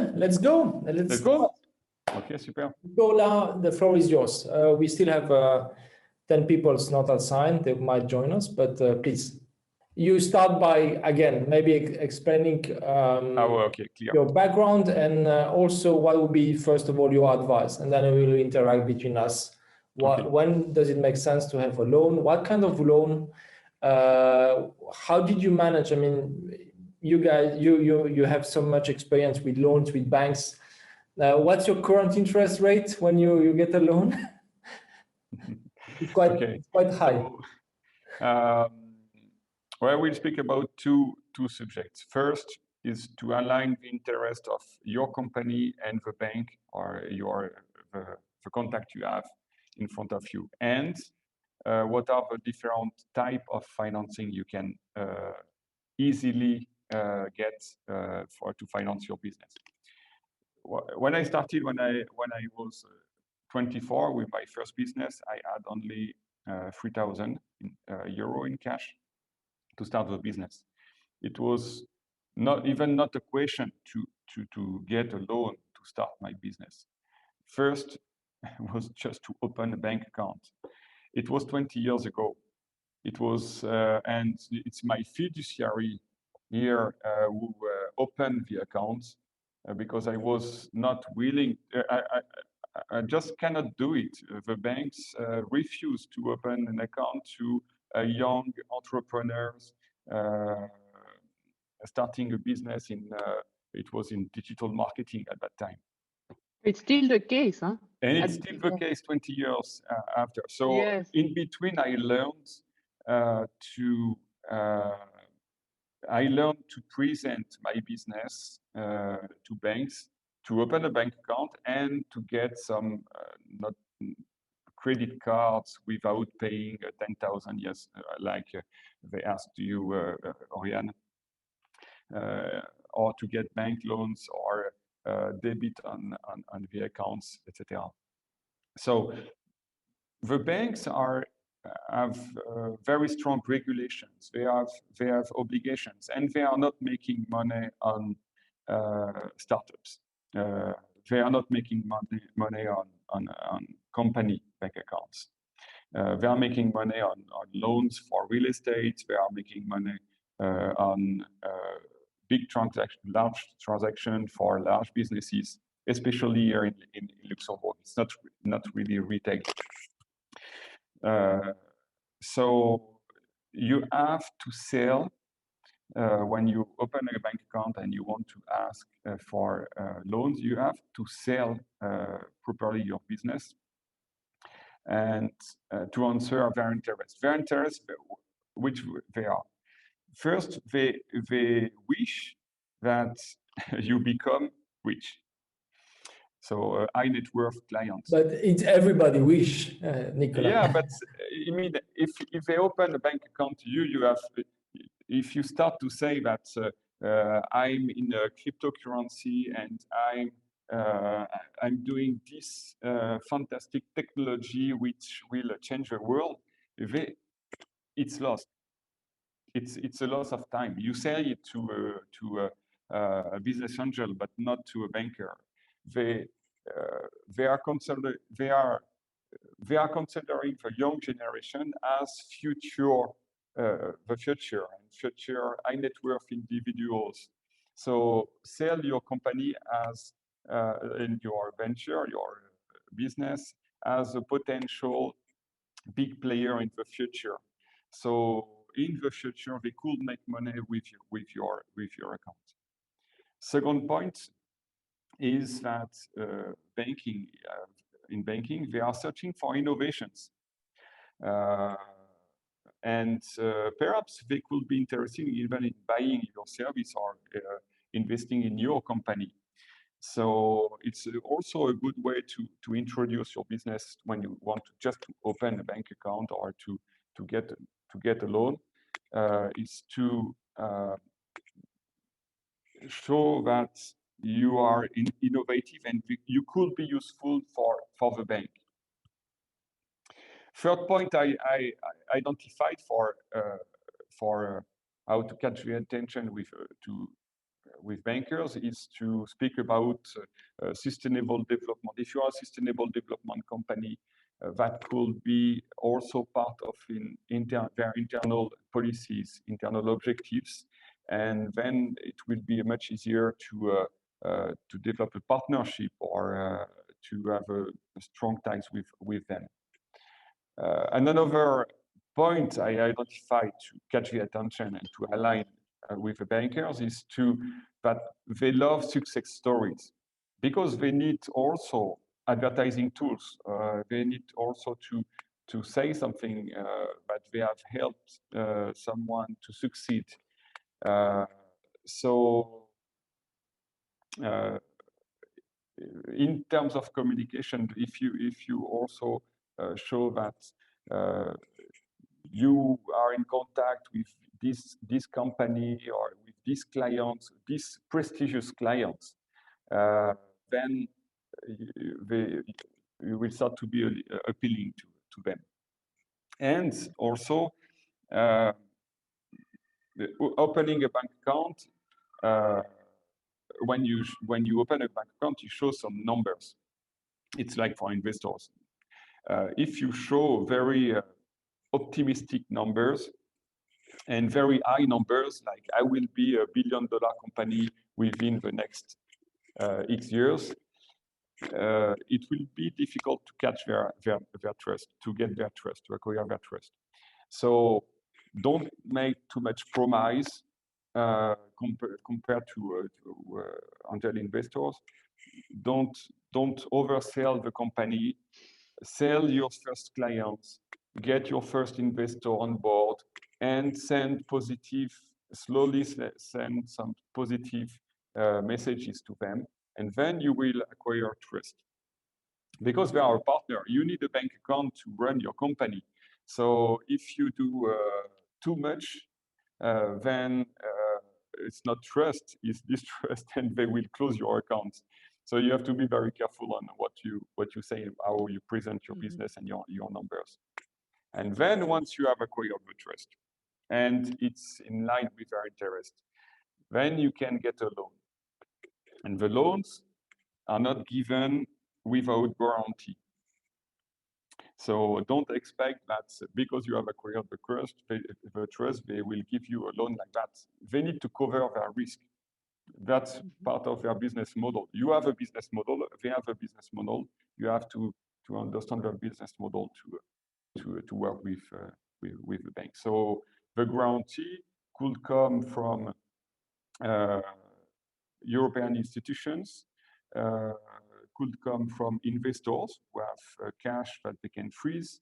Let's go.
Let's go. Okay, super.
Nicola, the floor is yours. We still have 10 people not assigned. They might join us, but please. You start by, again, maybe explaining
Okay, clear.
your background and also what would be, first of all, your advice, and then we will interact between us.
Okay.
When does it make sense to have a loan? What kind of loan? How did you manage? I mean, you guys, you have so much experience with loans, with banks. What's your current interest rate when you get a loan? It's quite high.
So, well, we'll speak about two subjects. First is to align the interest of your company and the bank or the contact you have in front of you, and what are the different type of financing you can easily get to finance your business. When I started, when I was 24 with my first business, I had only 3,000 euro in cash to start the business. It was not a question to get a loan to start my business. First was just to open a bank account. It was 20 years ago. It was, and it's my fiduciary here who opened the account because I was not willing. I just cannot do it. The banks refuse to open an account to young entrepreneurs starting a business in. It was in digital marketing at that time.
It's still the case, huh?
And it's still the case 20 years after. So
yes.
In between, I learned to present my business to banks, to open a bank account, and to get some not credit cards without paying 10,000, yes, like they asked you, Oriane, or to get bank loans or debit on the accounts, etc. So the banks have very strong regulations. They have obligations, and they are not making money on startups. They are not making money on company bank accounts. They are making money on loans for real estate. They are making money on big transaction, large transaction for large businesses, especially here in Luxembourg. It's not really retail. So you have to sell when you open a bank account and you want to ask for loans. You have to sell properly your business. and to answer their interests. Their interests, which they are. First, they wish that you become rich. So high net worth clients.
But it's everybody wish, Nicolas.
Yeah, but I mean, if they open a bank account to you, you have. If you start to say that I'm in a cryptocurrency and I'm doing this fantastic technology which will change the world, it's lost. It's a loss of time. You sell it to a business angel, but not to a banker. They are considering the young generation as the future and future high net worth individuals. So sell your company as in your venture, your business, as a potential big player in the future. So in the future, they could make money with your account. Second point is that in banking, they are searching for innovations. And perhaps they could be interested even in buying your service or investing in your company. So it's also a good way to introduce your business when you want to just open a bank account or to get a loan, is to show that you are innovative and you could be useful for the bank. Third point I identified for how to catch the attention with bankers is to speak about sustainable development. If you are a sustainable development company, that could be also part of their internal policies, internal objectives, and then it will be much easier to develop a partnership or to have a strong ties with them. Another point I identified to catch the attention and to align with the bankers is that they love success stories because they need also advertising tools. They need also to say something that they have helped someone to succeed. In terms of communication, if you also show that you are in contact with this company or with these clients, these prestigious clients, then you will start to be appealing to them. And also, opening a bank account, when you open a bank account, you show some numbers. It's like for investors. If you show very optimistic numbers and very high numbers, like I will be $1 billion company within the next X years, it will be difficult to catch their trust, to get their trust, to acquire their trust. So don't make too much promise compared to angel investors. Don't oversell the company. Sell your first clients, get your first investor on board, and slowly send some positive messages to them, and then you will acquire trust. Because they are a partner, you need a bank account to run your company. So if you do too much, then it's not trust, it's distrust, and they will close your account. So you have to be very careful on what you say, how you present your business and your numbers. And then once you have acquired the trust and it's in line with their interest, then you can get a loan. And the loans are not given without guarantee. So don't expect that because you have acquired the trust, they will give you a loan like that. They need to cover their risk. That's part of their business model. You have a business model, they have a business model. You have to understand their business model to work with the bank. So the guarantee could come from European institutions, could come from investors who have cash that they can freeze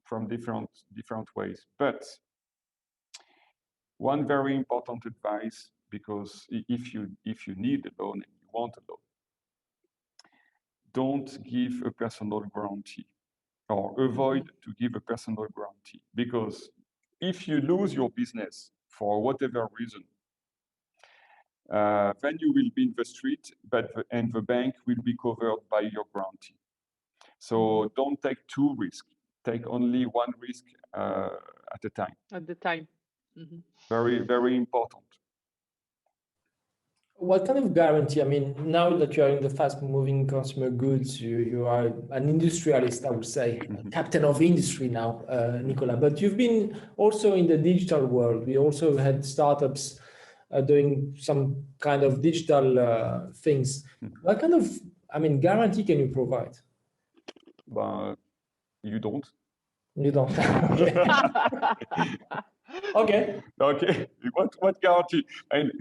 from different ways. But one very important advice, because if you need a loan and you want a loan, don't give a personal guarantee, or avoid to give a personal guarantee, because if you lose your business for whatever reason, then you will be in the street, and the bank will be covered by your guarantee. So don't take two risks. Take only one risk at a time.
At the time. Mm-hmm.
Very, very important.
What kind of guarantee? I mean, now that you are in the fast-moving consumer goods, you are an industrialist, I would say, captain of industry now, Nicolas. But you've been also in the digital world. We also had startups doing some kind of digital things. What kind of, I mean, guarantee can you provide?
But you don't.
You don't. Okay.
Okay. What guarantee? And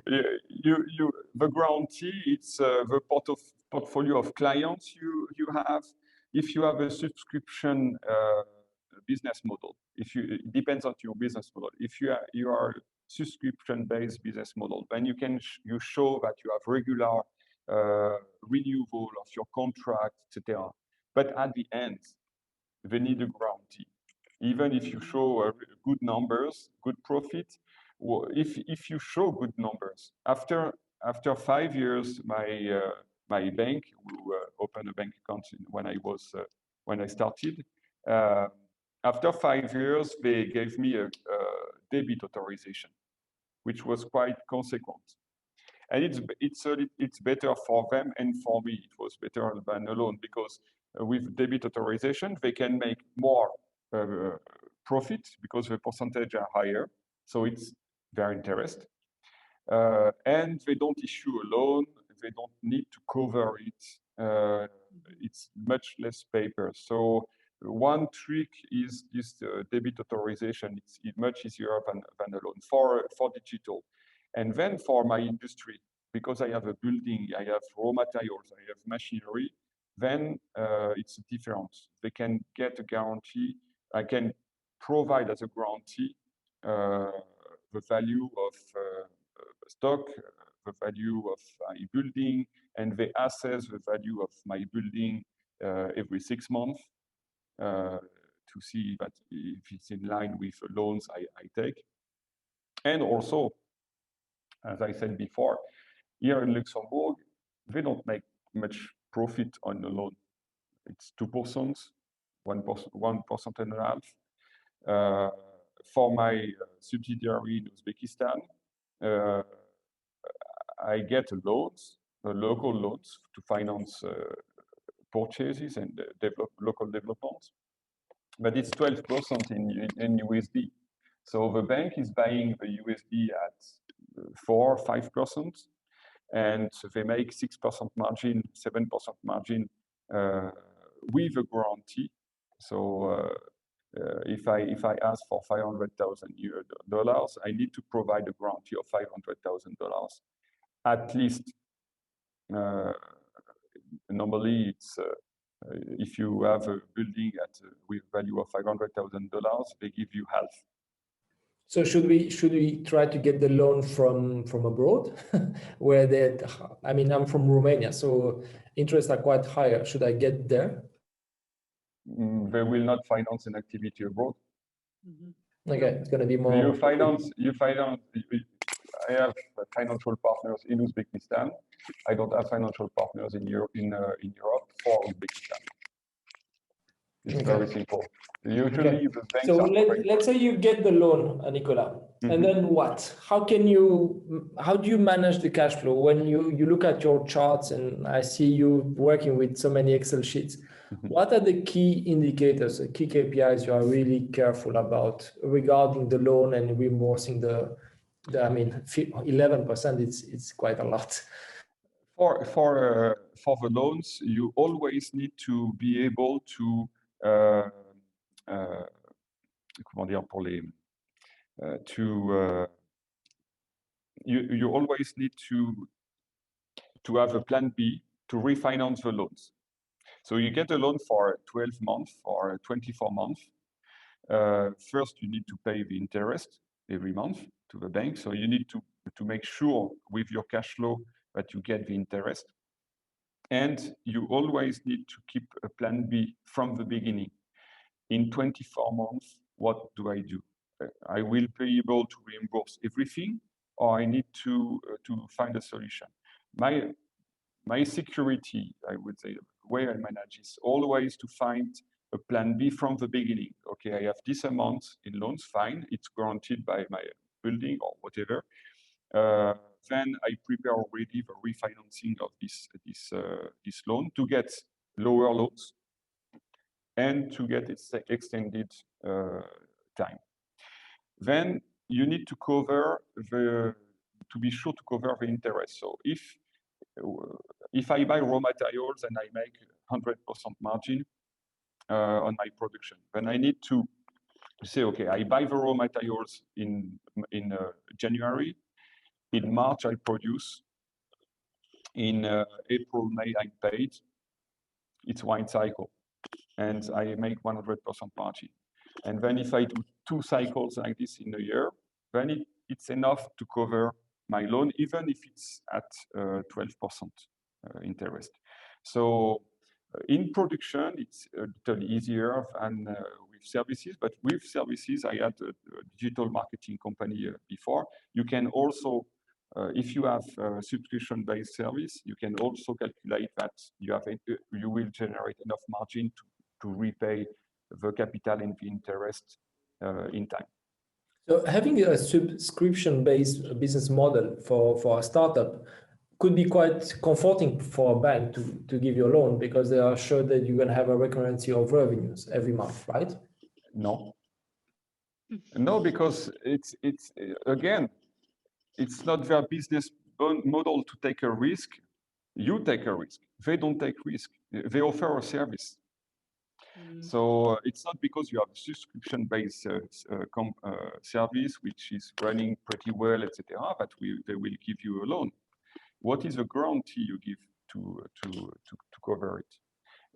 the guarantee, it's the portfolio of clients you have. If you have a subscription business model, it depends on your business model. If you are subscription-based business model, then you show that you have regular renewal of your contract, etc. But at the end, they need a guarantee. Even if you show good numbers, good profit, if you show good numbers, after 5 years, my bank, who opened a bank account when I started, after 5 years, they gave me a debit authorization, which was quite consequent. And it's better for them and for me. It was better than a loan, because with debit authorization, they can make more profit because the percentage are higher. So it's their interest. And they don't issue a loan. They don't need to cover it. It's much less paper. So one trick is this debit authorization. It's much easier than a loan for digital. And then for my industry, because I have a building, I have raw materials, I have machinery, then it's different. They can get a guarantee. I can provide as a guarantee the value of stock, the value of my building, and they assess the value of my building every 6 months to see that if it's in line with the loans I take. And also, as I said before, here in Luxembourg, they don't make much profit on the loan. It's 2%, 1% and a half. For my subsidiary in Uzbekistan, I get loans, local loans, to finance purchases and local development. But it's 12% in USD. So the bank is buying the USD at 4 or 5%, and they make 6% margin, 7% margin with a guarantee. So if I ask for $500,000, I need to provide a guarantee of $500,000 at least. Normally, it's if you have a building with value of $500,000, they give you half.
So should we try to get the loan from abroad, where I mean, I'm from Romania, so interests are quite higher. Should I get there?
They will not finance an activity abroad.
Okay, it's going to be more.
You finance. I have financial partners in Uzbekistan. I don't have financial partners in Europe for Uzbekistan. It's very simple. Usually, the banks
so
are
let's say you get the loan, Nicolas, and then what? How do you manage the cash flow when you look at your charts, and I see you working with so many Excel sheets? What are the key indicators, the key KPIs you are really careful about regarding the loan and reimbursing I mean, 11%, it's quite a lot.
For the loans, you always need to be able to comment dire pour les you always need to have a plan B to refinance the loans. So you get a loan for 12 months or 24 months. First, you need to pay the interest every month to the bank. So you need to make sure with your cash flow that you get the interest. And you always need to keep a plan B from the beginning. In 24 months, what do? I will be able to reimburse everything, or I need to find a solution. My security, I would say, the way I manage is always to find a plan B from the beginning. Okay, I have this amount in loans, fine, it's guaranteed by my building or whatever. Then I prepare already the refinancing of this loan to get lower loans and to get its extended time. Then you need to cover to be sure to cover the interest. So if I buy raw materials and I make 100% margin on my production, then I need to say, okay, I buy the raw materials in January. In March, I produce. In April, May, I'm paid. It's one cycle, and I make 100% margin. And then if I do 2 cycles like this in a year, then it's enough to cover my loan, even if it's at 12% interest. So in production, it's a little easier than with services, but with services, I had a digital marketing company before. You can also, if you have a subscription-based service, you can also calculate that you will generate enough margin to repay the capital and the interest in time.
So having a subscription-based business model for a startup could be quite comforting for a bank to give you a loan, because they are sure that you're going to have a recurrency of revenues every month, right?
No. No, because it's again, it's not their business model to take a risk. You take a risk. They don't take risk. They offer a service. So it's not because you have a subscription-based service which is running pretty well, etc., that they will give you a loan. What is the guarantee you give to cover it?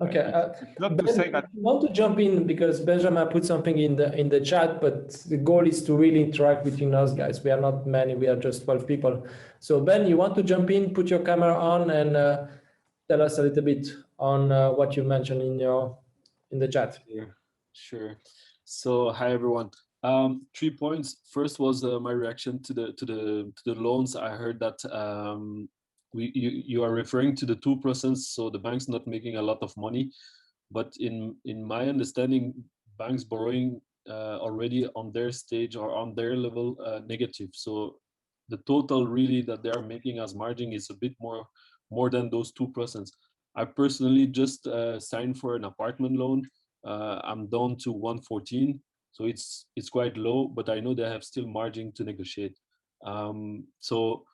Okay.
Not
Ben,
to say that.
I want to jump in because Benjamin put something in the chat, but the goal is to really interact between us guys. We are not many, we are just 12 people. So Ben, you want to jump in, put your camera on, and tell us a little bit on what you mentioned in the chat.
Yeah, sure. So hi everyone. 3 points. First was my reaction to the loans. I heard that you are referring to the 2%, so the bank's not making a lot of money, but in my understanding, banks borrowing already on their stage or on their level negative. So the total really that they are making as margin is a bit more than those 2%. I personally just signed for an apartment loan. I'm down to 114, so it's quite low, but I know they have still margin to negotiate. So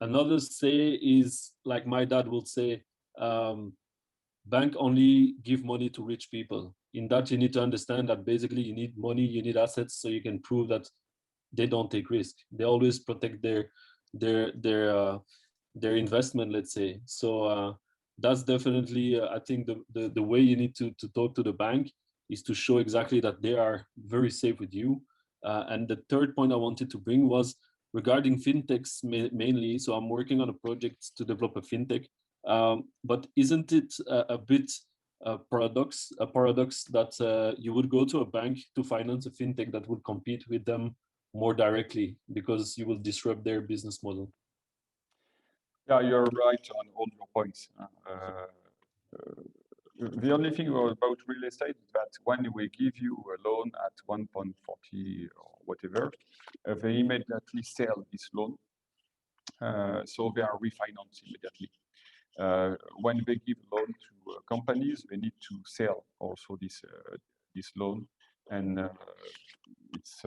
another say is, like my dad would say, bank only give money to rich people. In that, you need to understand that basically you need money, you need assets, so you can prove that they don't take risk. They always protect their investment, let's say. So that's definitely, I think, the way you need to talk to the bank is to show exactly that they are very safe with you. And the third point I wanted to bring was regarding fintechs mainly. So I'm working on a project to develop a fintech, but isn't it a bit a paradox that you would go to a bank to finance a fintech that would compete with them more directly, because you will disrupt their business model?
Yeah, you're right on all your points. The only thing about real estate is that when we give you a loan at 1.40 or whatever, they immediately sell this loan. So they are refinanced immediately. When they give loan to companies, they need to sell also this loan, and it's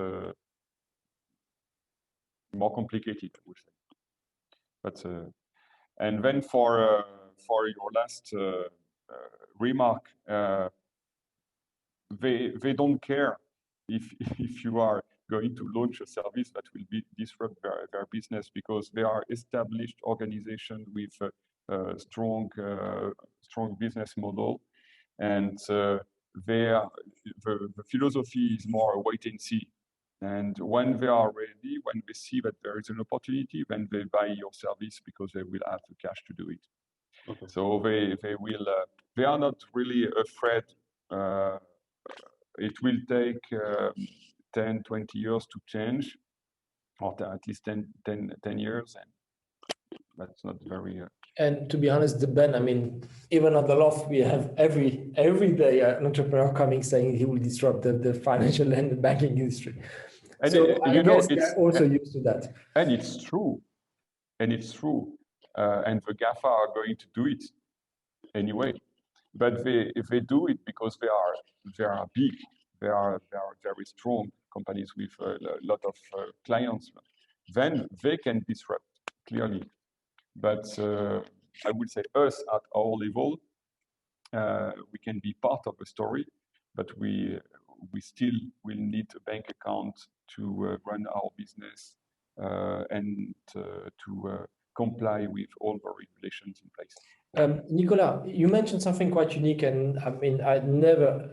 more complicated, I would say. But and then for your last remark, they don't care if you are going to launch a service that will disrupt their business, because they are established organization with strong business model, and the philosophy is more wait and see. And when they are ready, when they see that there is an opportunity, then they buy your service because they will have the cash to do it.
Okay.
So they will they are not really afraid. It will take 10, 20 years to change, or at least 10 years, and that's not very.
And to be honest, Ben, I mean, even on the loft, we have every day an entrepreneur coming saying he will disrupt the financial and the banking industry.
And
so I guess
it's
they're also used to that.
And it's true. And it's true. And the GAFA are going to do it anyway. But if they do it because they are big, they are very strong companies with a lot of clients, then they can disrupt clearly. But I would say us at our level, we can be part of the story, but we still will need a bank account to run our business and to comply with all the regulations in place.
Nicolas, you mentioned something quite unique, and I mean,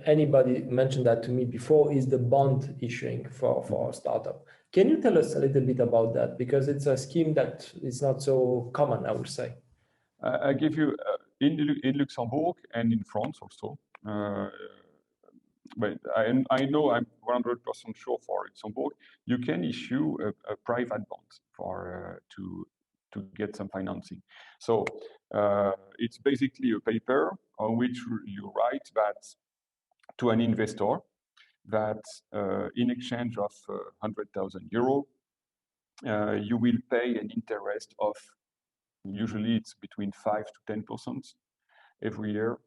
anybody mentioned that to me before, is the bond issuing for a startup. Can you tell us a little bit about that? Because it's a scheme that is not so common, I would say.
I give you, in Luxembourg and in France also, but I know I'm 100% sure for Luxembourg, you can issue a private bond for to get some financing. So it's basically a paper on which you write that to an investor that in exchange of 100,000 euro, you will pay an interest of, usually it's between 5 to 10% every year,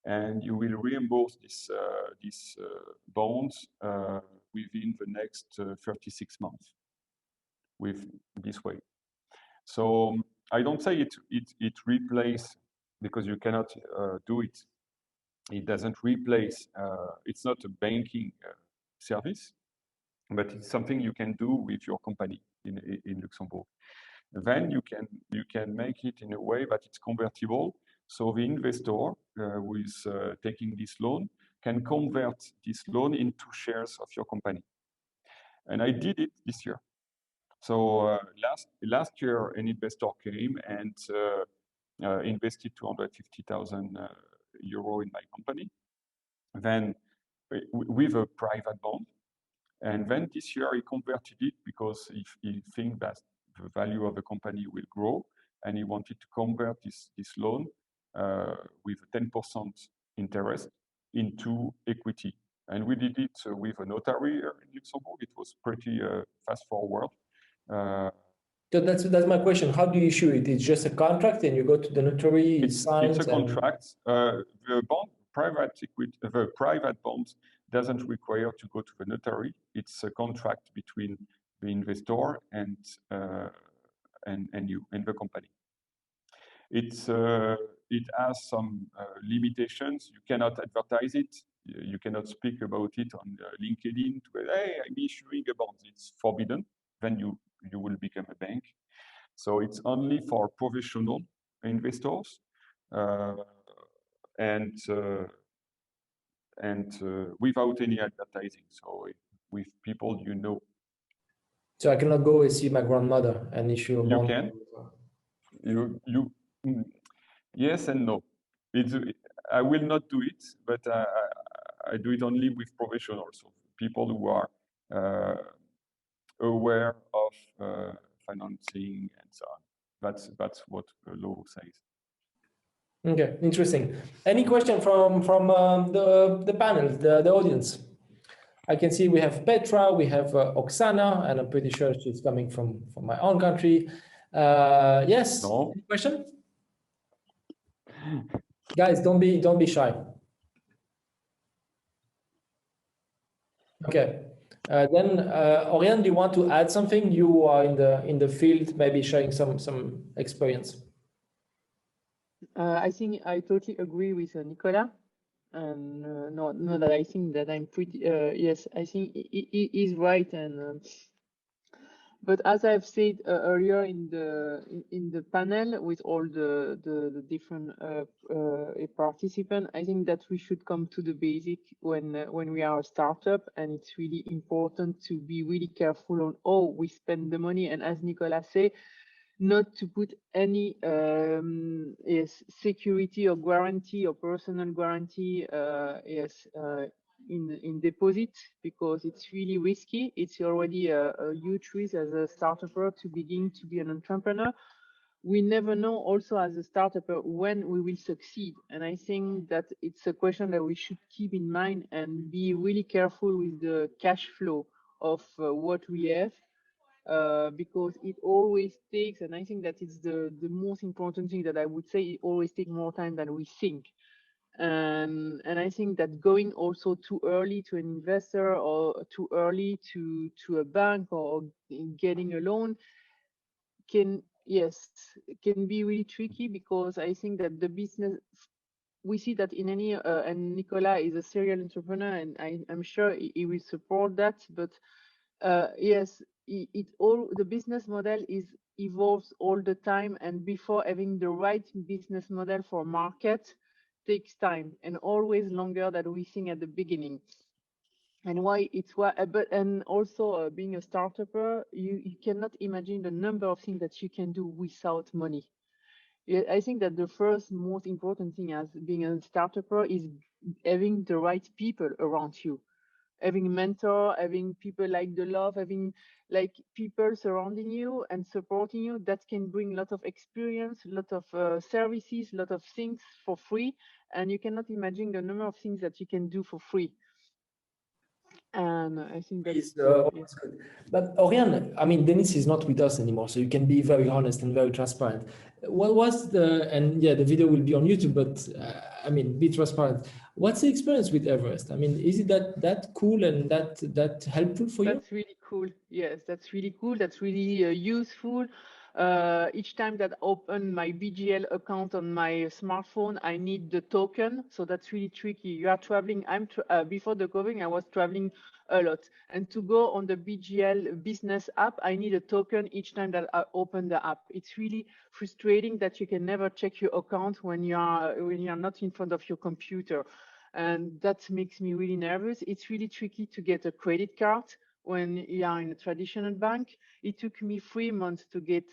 and you will reimburse these bonds within the next 36 months with this way. So I don't say it replaces, because you cannot do it. It doesn't replace, it's not a banking service, but it's something you can do with your company in Luxembourg. Then you can make it in a way that it's convertible. So the investor who is taking this loan can convert this loan into shares of your company. And I did it this year. So last year, an investor came and invested 250,000 euro in my company, then with a private bond. And then this year he converted it because he thinks that the value of the company will grow, and he wanted to convert this loan with 10% interest into equity. And we did it with a notary in Luxembourg. It was pretty fast forward.
So that's my question. How do you issue it? It's just a contract, and you go to the notary. It's
a contract. The private bond doesn't require to go to the notary. It's a contract between the investor and you and the company. It has some limitations. You cannot advertise it. You cannot speak about it on LinkedIn. Hey, I'm issuing a bond. It's forbidden. Then you will become a bank. So it's only for professional investors and without any advertising. So with people you know.
So I cannot go and see my grandmother and issue a bond.
You can. Yes and no. I will not do it, but I do it only with professionals, so people who are aware of financing and so on. That's what the law says.
Okay, interesting. Any question from the panel, the audience? I can see we have Petra, we have Oksana, and I'm pretty sure she's coming from my own country. Yes.
No.
Any question? Guys, don't be shy. Okay. Then Oriane, do you want to add something? You are in the field, maybe sharing some experience.
I think I totally agree with Nicolas. And not that I think that I'm pretty. Yes, I think he is right. And But as I've said earlier in the panel with all the different participants, I think that we should come to the basic when we are a startup, and it's really important to be really careful on how we spend the money, and as Nicolas said, not to put any security or guarantee or personal guarantee in deposit, because it's really risky. It's already a huge risk as a startup to begin to be an entrepreneur. We never know also as a startup when we will succeed. And I think that it's a question that we should keep in mind and be really careful with the cash flow of what we have. Because it always takes, and I think that it's the most important thing that I would say, it always takes more time than we think. And I think that going also too early to an investor or too early to a bank or getting a loan can be really tricky, because I think that the business, we see that in any and Nicolas is a serial entrepreneur, and I'm sure he will support that. But yes, the business model evolves all the time, and before having the right business model for market takes time, and always longer than we think at the beginning. And why it's why, but and also being a startup, you cannot imagine the number of things that you can do without money. I think that the first most important thing as being a startup is having the right people around you, having a mentor, having people like the love, having like people surrounding you and supporting you that can bring a lot of experience, a lot of services, a lot of things for free. And you cannot imagine the number of things that you can do for free. And I think that's
always good. But Oriane, I mean, Denis is not with us anymore, so you can be very honest and very transparent. What was the video will be on YouTube, but I mean, be transparent. What's the experience with Everest? I mean, is it that cool and that helpful for you?
That's really cool. Yes, that's really cool. That's really useful. Each time that I open my BGL account on my smartphone, I need the token. So that's really tricky. You are traveling. Before the COVID, I was traveling a lot. And to go on the BGL business app, I need a token each time that I open the app. It's really frustrating that you can never check your account when you are not in front of your computer. And that makes me really nervous. It's really tricky to get a credit card when you are in a traditional bank. It took me 3 months to get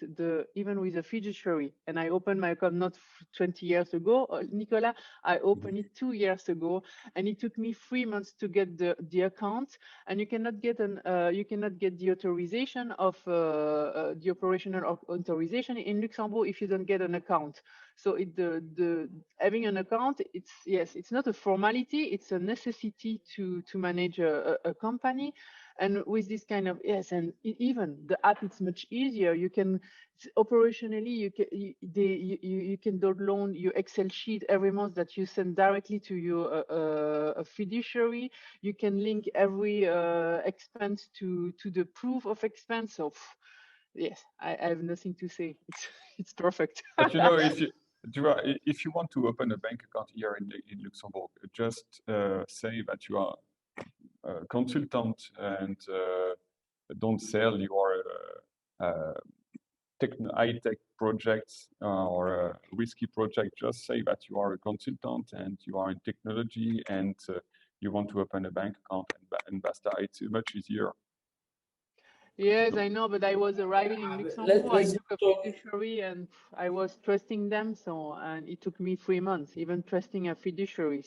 even with a fiduciary. And I opened my account not 20 years ago, Nicolas, I opened it 2 years ago, and it took me 3 months to get the account. And you cannot get the authorization of the operational authorization in Luxembourg if you don't get an account. So having an account, it's not a formality, it's a necessity to manage a company. And with this kind of, and even the app, it's much easier. You can operationally, you can download your Excel sheet every month that you send directly to your a fiduciary. You can link every expense to the proof of expense. So yes, I have nothing to say. It's perfect.
But you know, if you want to open a bank account here in Luxembourg, just say that you are a consultant and don't sell your high-tech projects or risky project. Just say that you are a consultant and you are in technology and you want to open a bank account, and basta. It's much easier.
Yes, I know, but I was arriving in Luxembourg. I took a fiduciary and I was trusting them. And it took me 3 months, even trusting a fiduciary.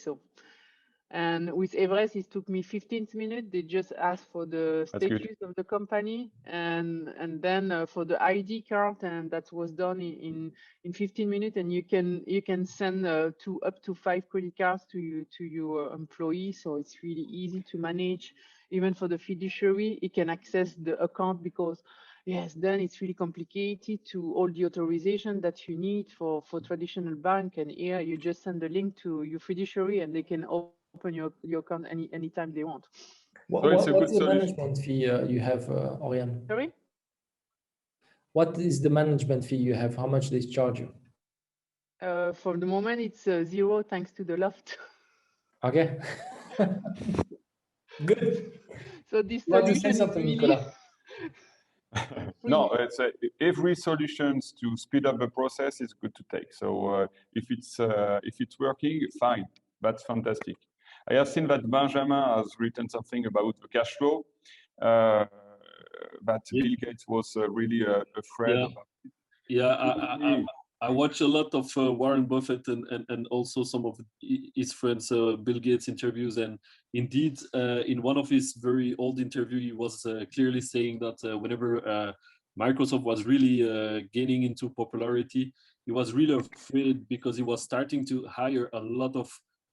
And with Everest, it took me 15 minutes. They just asked for the status of the company and then for the ID card, and that was done in 15 minutes. And you can send up to 5 credit cards to your employees. So it's really easy to manage. Even for the fiduciary, it can access the account because then it's really complicated to all the authorization that you need for traditional bank. And here you just send the link to your fiduciary and they can open your account anytime they want.
What's the management fee you have, Oriane?
Sorry?
What is the management fee you have? How much they charge you?
For the moment, it's 0 thanks to the loft.
Okay. Good.
So this solution is really...
No, it's every solutions to speed up the process is good to take. So if it's working, fine, that's fantastic. I have seen that Benjamin has written something about the cash flow. That Bill Gates was really afraid about it.
Yeah, I watch a lot of Warren Buffett and also some of his friends, Bill Gates interviews. And indeed, in one of his very old interview, he was clearly saying that whenever Microsoft was really gaining into popularity, he was really afraid because he was starting to hire a lot of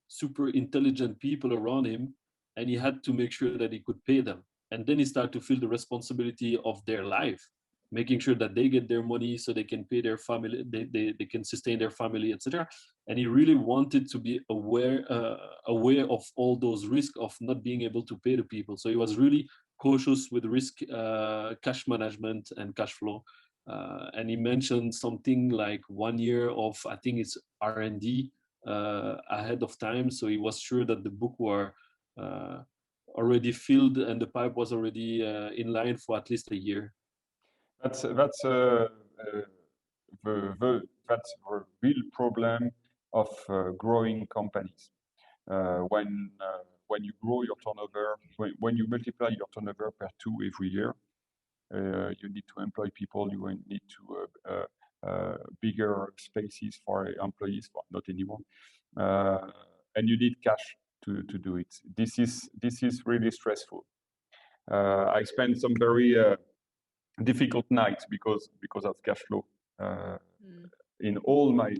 super intelligent people around him, and he had to make sure that he could pay them. And then he started to feel the responsibility of their life, making sure that they get their money so they can pay their family, they can sustain their family, etc. And he really wanted to be aware of all those risks of not being able to pay the people. So he was really cautious with risk, cash management and cash flow. And he mentioned something like 1 year of, I think it's R&D ahead of time. So he was sure that the book were already filled and the pipe was already in line for at least a year.
That's the real problem of growing companies. When you grow your turnover, when you multiply your turnover per 2 every year, you need to employ people. You need to bigger spaces for employees, but not anymore, and you need cash to do it. This is really stressful. I spent some very difficult nights because of cash flow in all my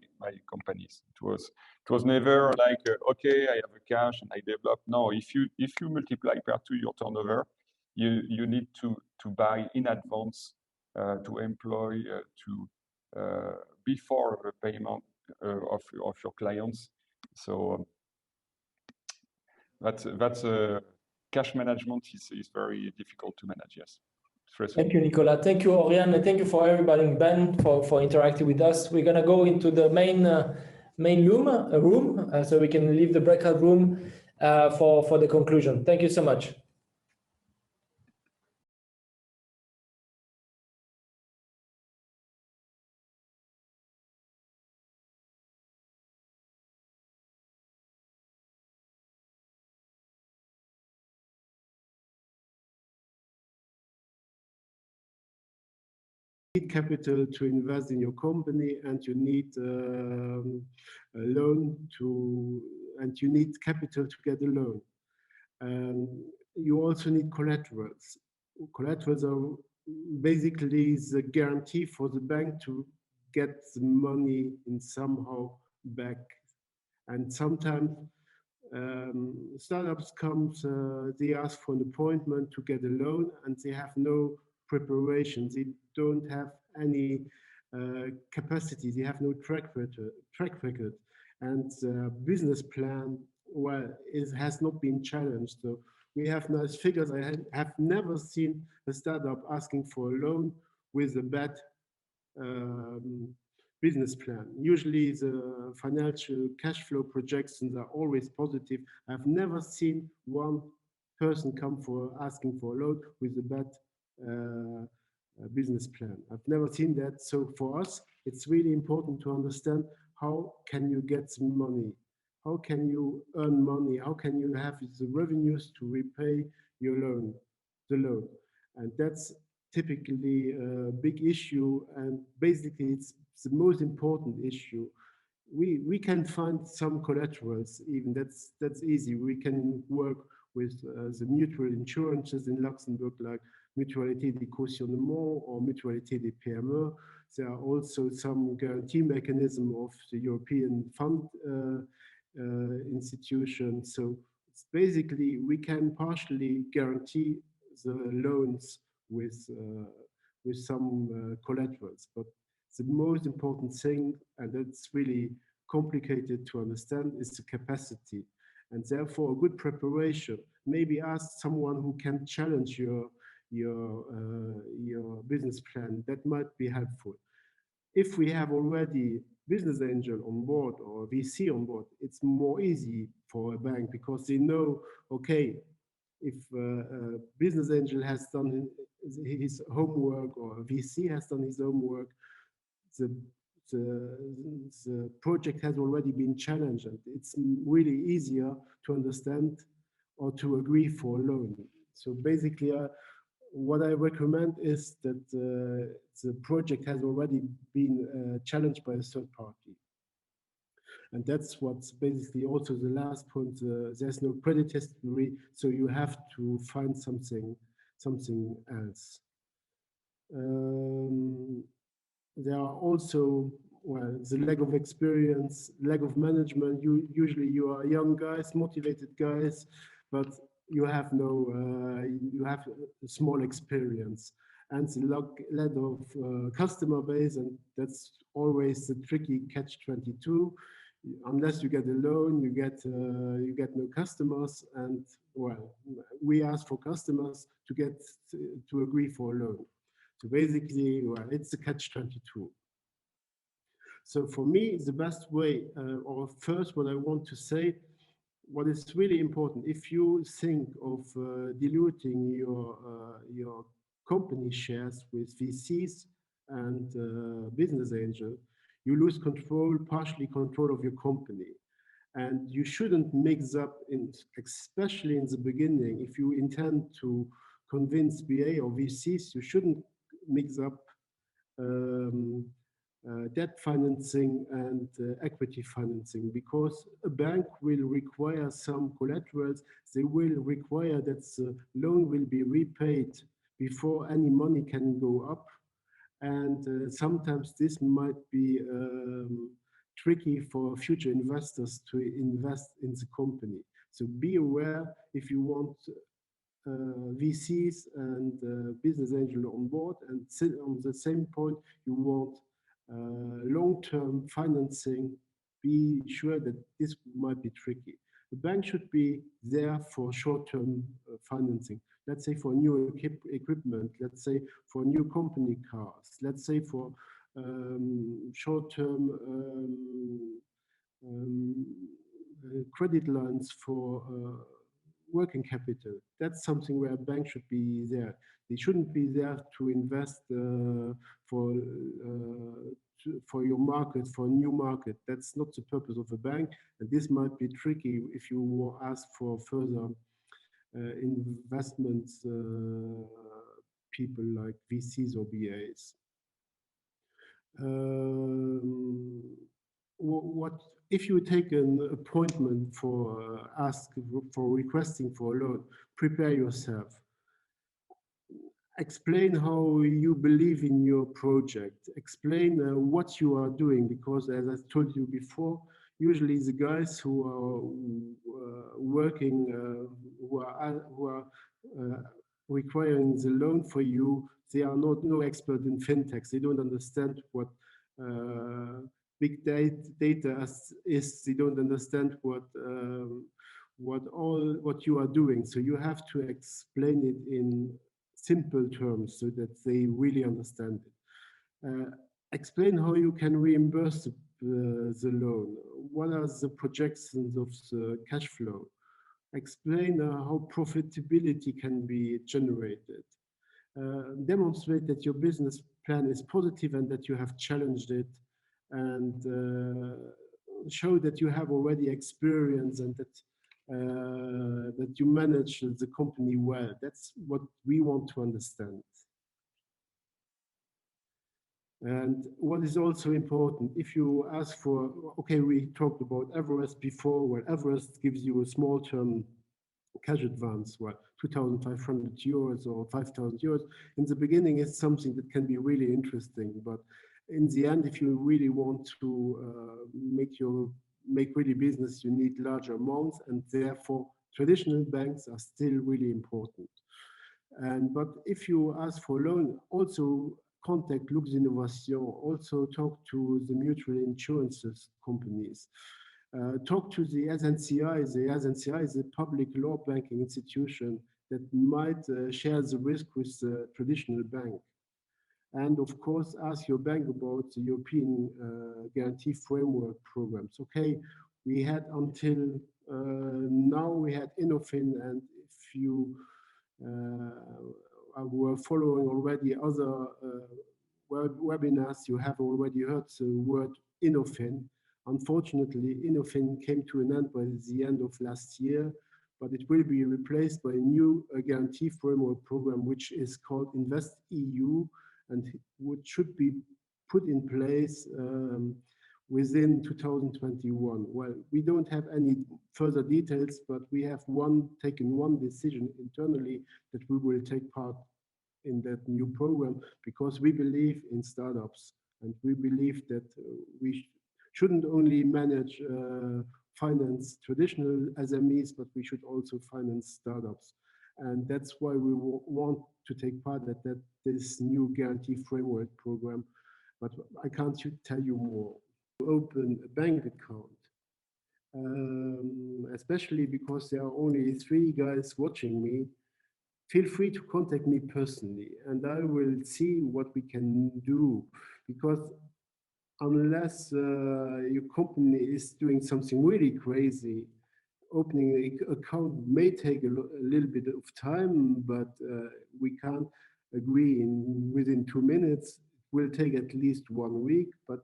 companies. It was never like okay, I have a cash and I develop. No, if you multiply per 2 your turnover, you need to buy in advance, to employ before the payment of your clients. So that's cash management is very difficult to manage. Yes.
Thank you, Nicolas. Thank you, Oriane. And thank you for everybody, Ben, for interacting with us. We're going to go into the main room, so we can leave the breakout room for the conclusion. Thank you so much.
Need capital to invest in your company, and you need a loan and you need capital to get a loan. You also need collaterals. Collaterals are basically the guarantee for the bank to get the money in somehow back. And sometimes startups comes, they ask for an appointment to get a loan, and they have no preparation. They don't have any capacity. They have no track record. And business plan, well, it has not been challenged. So we have nice figures. I have never seen a startup asking for a loan with a bad business plan. Usually the financial cash flow projections are always positive. I've never seen one person come for asking for a loan with a bad business plan. I've never seen that. So for us, it's really important to understand how can you get some money? How can you earn money? How can you have the revenues to repay your loan, the loan? And that's typically a big issue, and basically it's the most important issue. We can find some collaterals, even that's easy. We can work with the mutual insurances in Luxembourg, like Mutualité des Cautionnements or Mutualité des PME. There are also some guarantee mechanism of the European fund institution. So it's basically we can partially guarantee the loans with some collaterals. But the most important thing, and that's really complicated to understand, is the capacity. And therefore, a good preparation. Maybe ask someone who can challenge your business plan. That might be helpful. If we have already business angel on board or VC on board, it's more easy for a bank because they know, okay, if a business angel has done his homework or a VC has done his homework, the project has already been challenged, and it's really easier to understand or to agree for a loan. So basically, what I recommend is that the project has already been challenged by a third party. And that's what's basically also the last point. There's no credit history, so you have to find something else. There are also, well, the lack of experience, lack of management. Usually you are young guys, motivated guys, but you have you have a small experience and the lack of customer base, and that's always the tricky catch-22. Unless you get a loan, you get no customers, and well, we ask for customers to get to agree for a loan. So basically, well, it's a catch-22. So for me, the best way, or first, what I want to say, what is really important, if you think of diluting your company shares with VCs and business angel, you lose control, partially control of your company. And you shouldn't mix up, especially in the beginning, if you intend to convince BA or VCs, you shouldn't mix up debt financing and equity financing, because a bank will require some collaterals. They will require that the loan will be repaid before any money can go up. And sometimes this might be tricky for future investors to invest in the company. So be aware, if you want VCs and business angel on board, and on the same point, you want long-term financing, be sure that this might be tricky. The bank should be there for short-term financing. Let's say for new equipment, let's say for new company cars, let's say for short-term credit lines for working capital. That's something where a bank should be there. They shouldn't be there to invest for your market, for a new market. That's not the purpose of a bank. And this might be tricky if you ask for further investments, people like VCs or BAs. What if you take an appointment for requesting for a loan? Prepare yourself. Explain how you believe in your project. Explain what you are doing, because as I told you before, usually the guys who are working, who are requiring the loan for you, they are no expert in fintechs. They don't understand what big data is. They don't understand what you are doing. So you have to explain it in simple terms so that they really understand it. Explain how you can reimburse the loan. What are the projections of the cash flow? Explain how profitability can be generated. Demonstrate that your business plan is positive and that you have challenged it, and show that you have already experience and that you manage the company well. That's what we want to understand. And what is also important, if you ask for, okay, we talked about Everest before, well, Everest gives you a small term cash advance, well, 2,500 euros or 5,000 euros. In the beginning, it's something that can be really interesting, but in the end, if you really want to make really business, you need larger amounts, and therefore traditional banks are still really important. But if you ask for a loan, also contact Lux Innovation, also talk to the mutual insurances companies. Talk to the SNCI. The SNCI is a public law banking institution that might share the risk with the traditional bank. And of course, ask your bank about the European Guarantee Framework programs. Okay, we had until now, we had Innofin, and if you were following already other webinars, you have already heard the word Innofin. Unfortunately, Innofin came to an end by the end of last year, but it will be replaced by a new guarantee framework program, which is called Invest EU, and which should be put in place within 2021. Well, we don't have any further details, but we have taken one decision internally that we will take part in that new program because we believe in startups, and we believe that we shouldn't only manage finance traditional SMEs, but we should also finance startups. And that's why we want to take part at this new guarantee framework program. But I can't tell you more. Open a bank account, especially because there are only 3 guys watching me. Feel free to contact me personally, and I will see what we can do, because unless your company is doing something really crazy, opening an account may take a little bit of time, but we can't agree within 2 minutes. It will take at least 1 week, but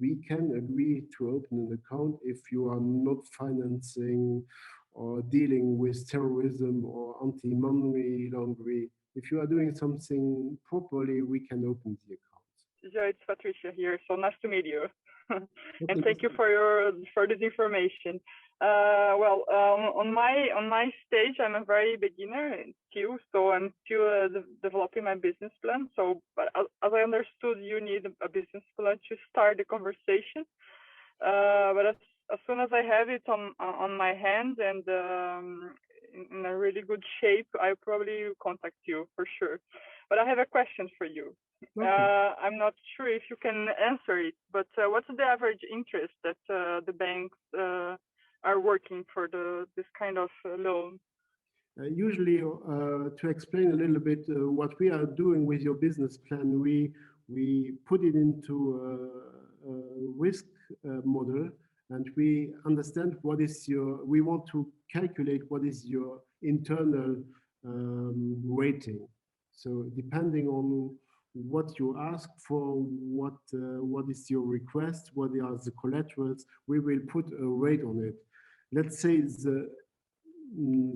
we can agree to open an account if you are not financing or dealing with terrorism or anti-money laundering. If you are doing something properly, we can open the account.
Yeah, it's Patricia here. So nice to meet you, and thank you for this information. On my stage, I'm a very beginner still, so I'm still developing my business plan. So, but as I understood, you need a business plan to start the conversation. But as soon as I have it on my hand and in a really good shape, I probably will contact you for sure. But I have a question for you. Okay. I'm not sure if you can answer it, but what's the average interest that the banks are working for this kind of loan?
Usually, to explain a little bit what we are doing with your business plan, we put it into a risk model, and we understand we want to calculate what is your internal rating. So depending on what you ask for, what is your request, what are the collaterals, we will put a rate on it. Let's say the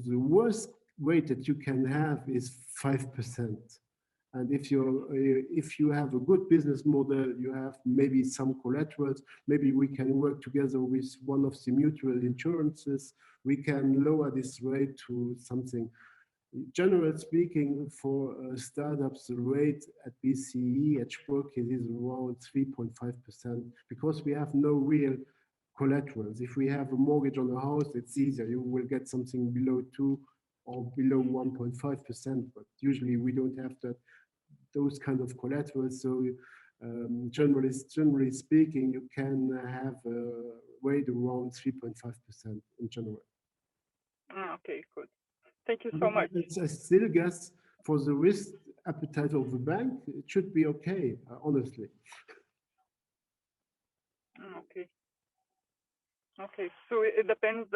worst rate that you can have is 5%. And if you have a good business model, you have maybe some collaterals, maybe we can work together with one of the mutual insurances, we can lower this rate to something. Generally speaking, for startups, the rate at BCE, at Spurk, is around 3.5%, because we have no real collaterals. If we have a mortgage on a house, it's easier. You will get something below 2 or below 1.5%, but usually we don't have those kind of collaterals. So generally speaking, you can have a rate around 3.5% in general.
Okay, good. Thank you so much.
I still guess for the risk appetite of the bank, it should be okay, honestly.
Okay. Okay, so it depends.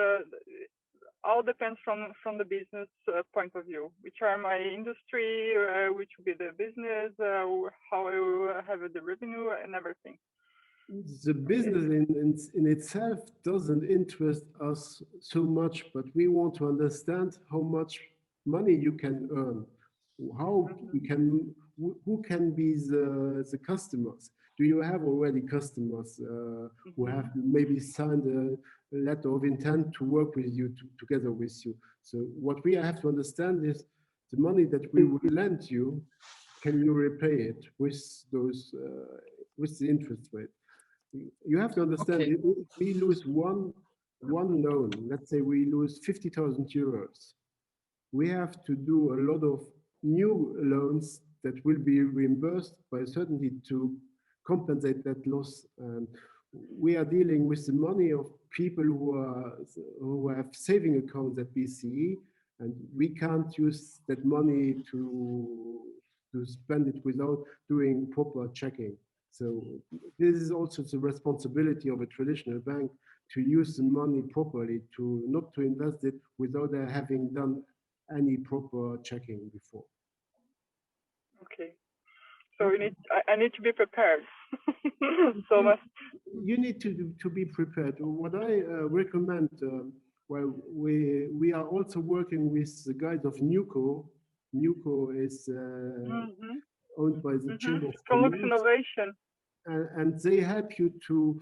All depends from the business point of view. Which are my industry, which will be the business, how I will have the revenue and everything.
The business in itself doesn't interest us so much, but we want to understand how much money you can earn, who can be the customers. Do you have already customers who have maybe signed a letter of intent to work with you, together with you? So what we have to understand is the money that we will lend you, can you repay it with those with the interest rate? You have to understand, if we lose one loan, let's say we lose 50,000 euros, we have to do a lot of new loans that will be reimbursed by certainty to compensate that loss. We are dealing with the money of people who have saving accounts at BCE, and we can't use that money to spend it without doing proper checking. So this is also the responsibility of a traditional bank to use the money properly, not to invest it without having done any proper checking before.
Okay. So I need to be prepared. So much.
You need to be prepared. What I recommend, well, we are also working with the guys of NUCO. NUCO is owned by the Chamber of
From Lux
Commerce.
Innovation.
And they help you to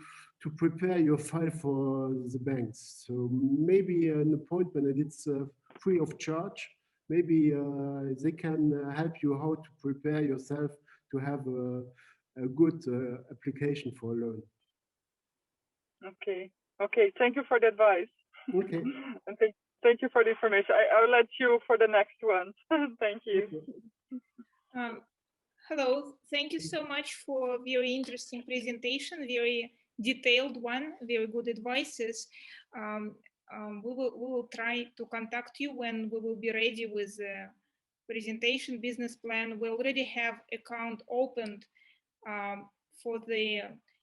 prepare your file for the banks. So maybe an appointment, and it's free of charge. Maybe they can help you how to prepare yourself to have a good application for a loan.
Okay. Okay. Thank you for the advice.
Okay.
And thank you for the information. I'll let you for the next one. Thank you.
Okay.
Hello. Thank you so much for very interesting presentation, very detailed one, very good advices. We will try to contact you when we will be ready with the presentation business plan. We already have account opened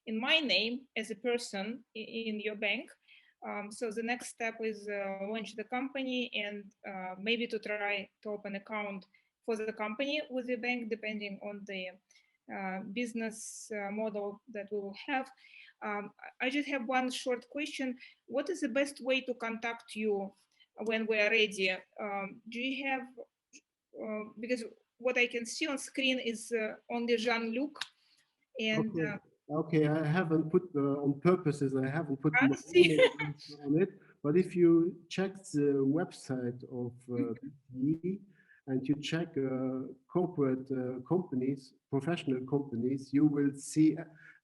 in my name as a person in your bank. So the next step is launch the company and maybe to try to open account for the company with the bank, depending on the business model that we will have. I just have one short question. What is the best way to contact you when we are ready? Do you have, because what I can see on screen is only Jean-Luc. And
okay, I haven't put on purposes, I haven't put my email on it, but if you check the website of BTE and you check corporate companies, professional companies, you will see,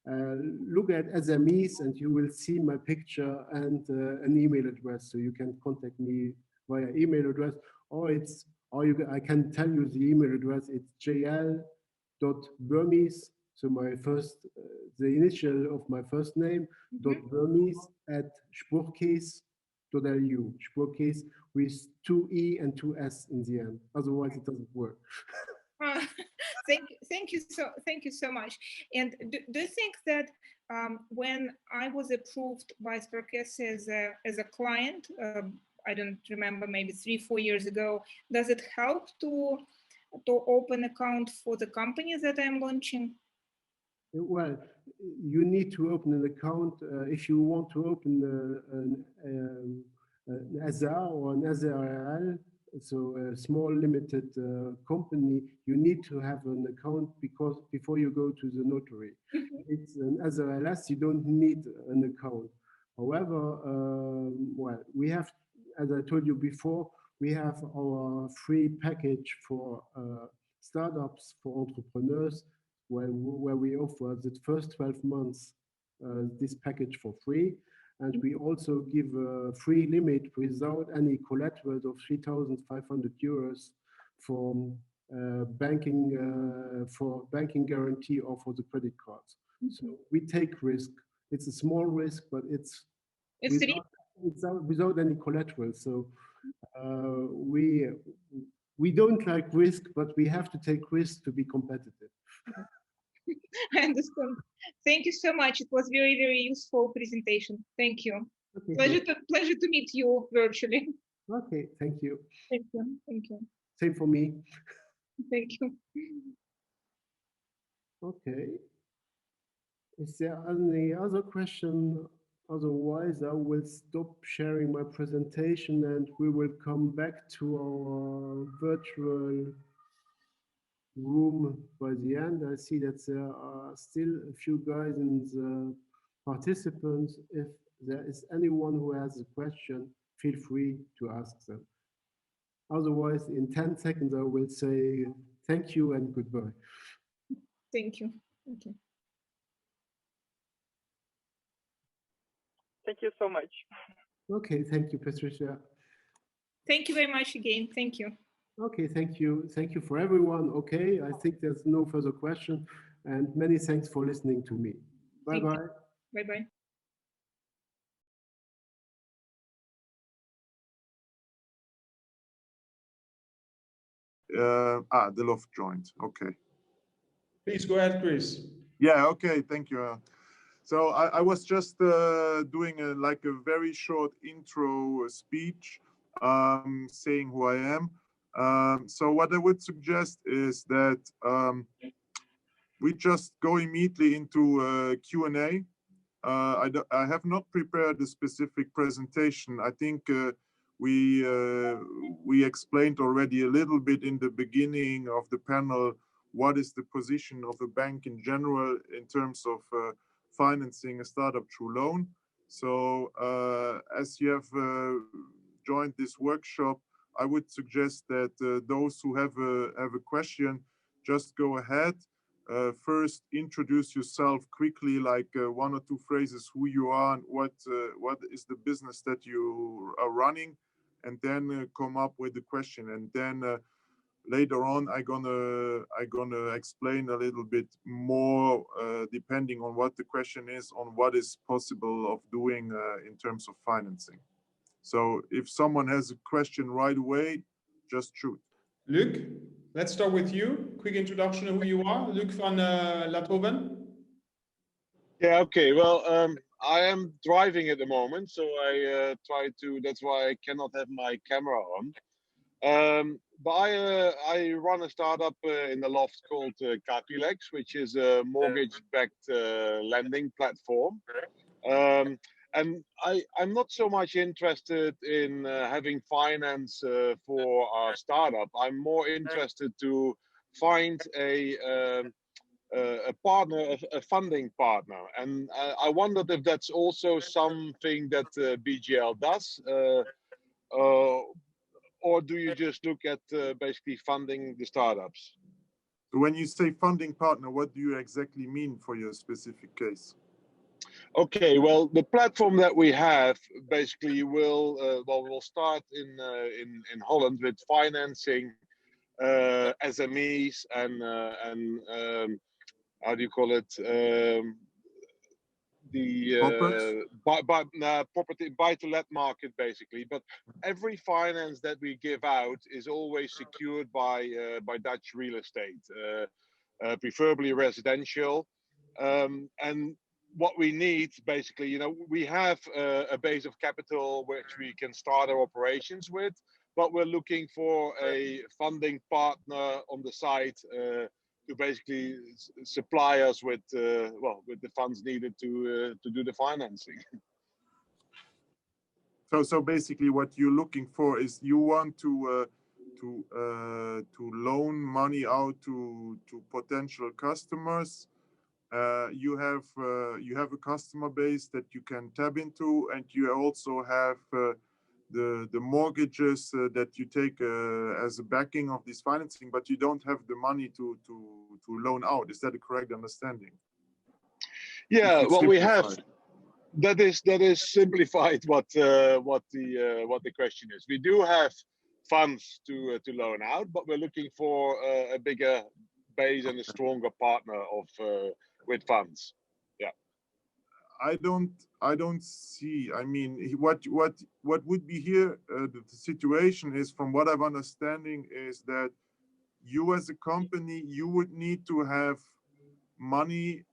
look at SMEs and you will see my picture and an email address. So you can contact me via email address, or I can tell you the email address. It's jl.burmese. So my first, the initial of my first name, .burmese @spurcase.lu. Spurcase with 2 E and 2 S in the end. Otherwise, it doesn't work.
Thank you so much. And do you think that when I was approved by Spurcase as a client, I don't remember, maybe 3-4 years ago, does it help to open account for the company that I'm launching?
Well, you need to open an account if you want to open an SA or an SARL, so a small limited company. You need to have an account because before you go to the notary. It's an SARLS, you don't need an account. However, well, we have, as I told you before, we have our free package for startups, for entrepreneurs, where we offer the first 12 months this package for free. And we also give a free limit without any collateral of 3,500 euros for banking guarantee or for the credit cards. So we take risk. It's a small risk, but it's without any collateral. So we don't like risk, but we have to take risk to be competitive.
I understand. Thank you so much. It was very, very useful presentation. Thank you. Okay, pleasure to meet you virtually.
Okay, thank you.
Thank you. Thank you.
Same for me.
Thank you.
Okay. Is there any other question? Otherwise, I will stop sharing my presentation and we will come back to our virtual room by the end. I see that there are still a few guys in the participants. If there is anyone who has a question, feel free to ask them. Otherwise, in 10 seconds, I will say thank you and goodbye.
Thank you. Thank you.
Thank you so much.
Okay, thank you, Patricia.
Thank you very much again. Thank you.
Okay, thank you. Thank you for everyone. Okay, I think there's no further question. And many thanks for listening to me. Bye-bye.
Bye-bye.
Delof joined. Okay.
Please go ahead, Chris.
Yeah, okay, thank you. So I was just doing like a very short intro speech saying who I am. So what I would suggest is that we just go immediately into Q&A. I have not prepared a specific presentation. I think we explained already a little bit in the beginning of the panel what is the position of a bank in general in terms of financing a startup through loan. So as you have joined this workshop, I would suggest that those who have a question, just go ahead. First, introduce yourself quickly, like 1 or 2 phrases, who you are and what is the business that you are running, and then come up with the question. And then later on, I'm gonna explain a little bit more, depending on what the question is, on what is possible of doing in terms of financing. So if someone has a question right away, just shoot.
Luc, let's start with you. Quick introduction of who you are. Luc van Lathoven.
Yeah, okay. Well, I am driving at the moment, so I try to, that's why I cannot have my camera on. But I run a startup in the loft called Capilex, which is a mortgage-backed lending platform. And I'm not so much interested in having finance for our startup. I'm more interested to find a partner, a funding partner. And I wondered if that's also something that BGL does, or do you just look at basically funding the startups?
So when you say funding partner, what do you exactly mean for your specific case?
Okay, well, the platform that we have basically will we'll start in Holland with financing SMEs and how do you call it, the property buy-to-let market basically. But every finance that we give out is always secured by Dutch real estate, preferably residential, and what we need basically, you know, we have a base of capital which we can start our operations with, but we're looking for a funding partner on the side to basically supply us with with the funds needed to do the financing.
So basically, what you're looking for is you want to loan money out to potential customers. You have a customer base that you can tap into, and you also have the mortgages that you take as a backing of this financing, but you don't have the money to loan out. Is that a correct understanding?
Yeah, what we have, that is simplified what the question is. We do have funds to loan out, but we're looking for a bigger base and a stronger partner of with funds. Yeah.
I don't see. I mean, what would be here? The situation is, from what I'm understanding, is that you as a company, you would need to have money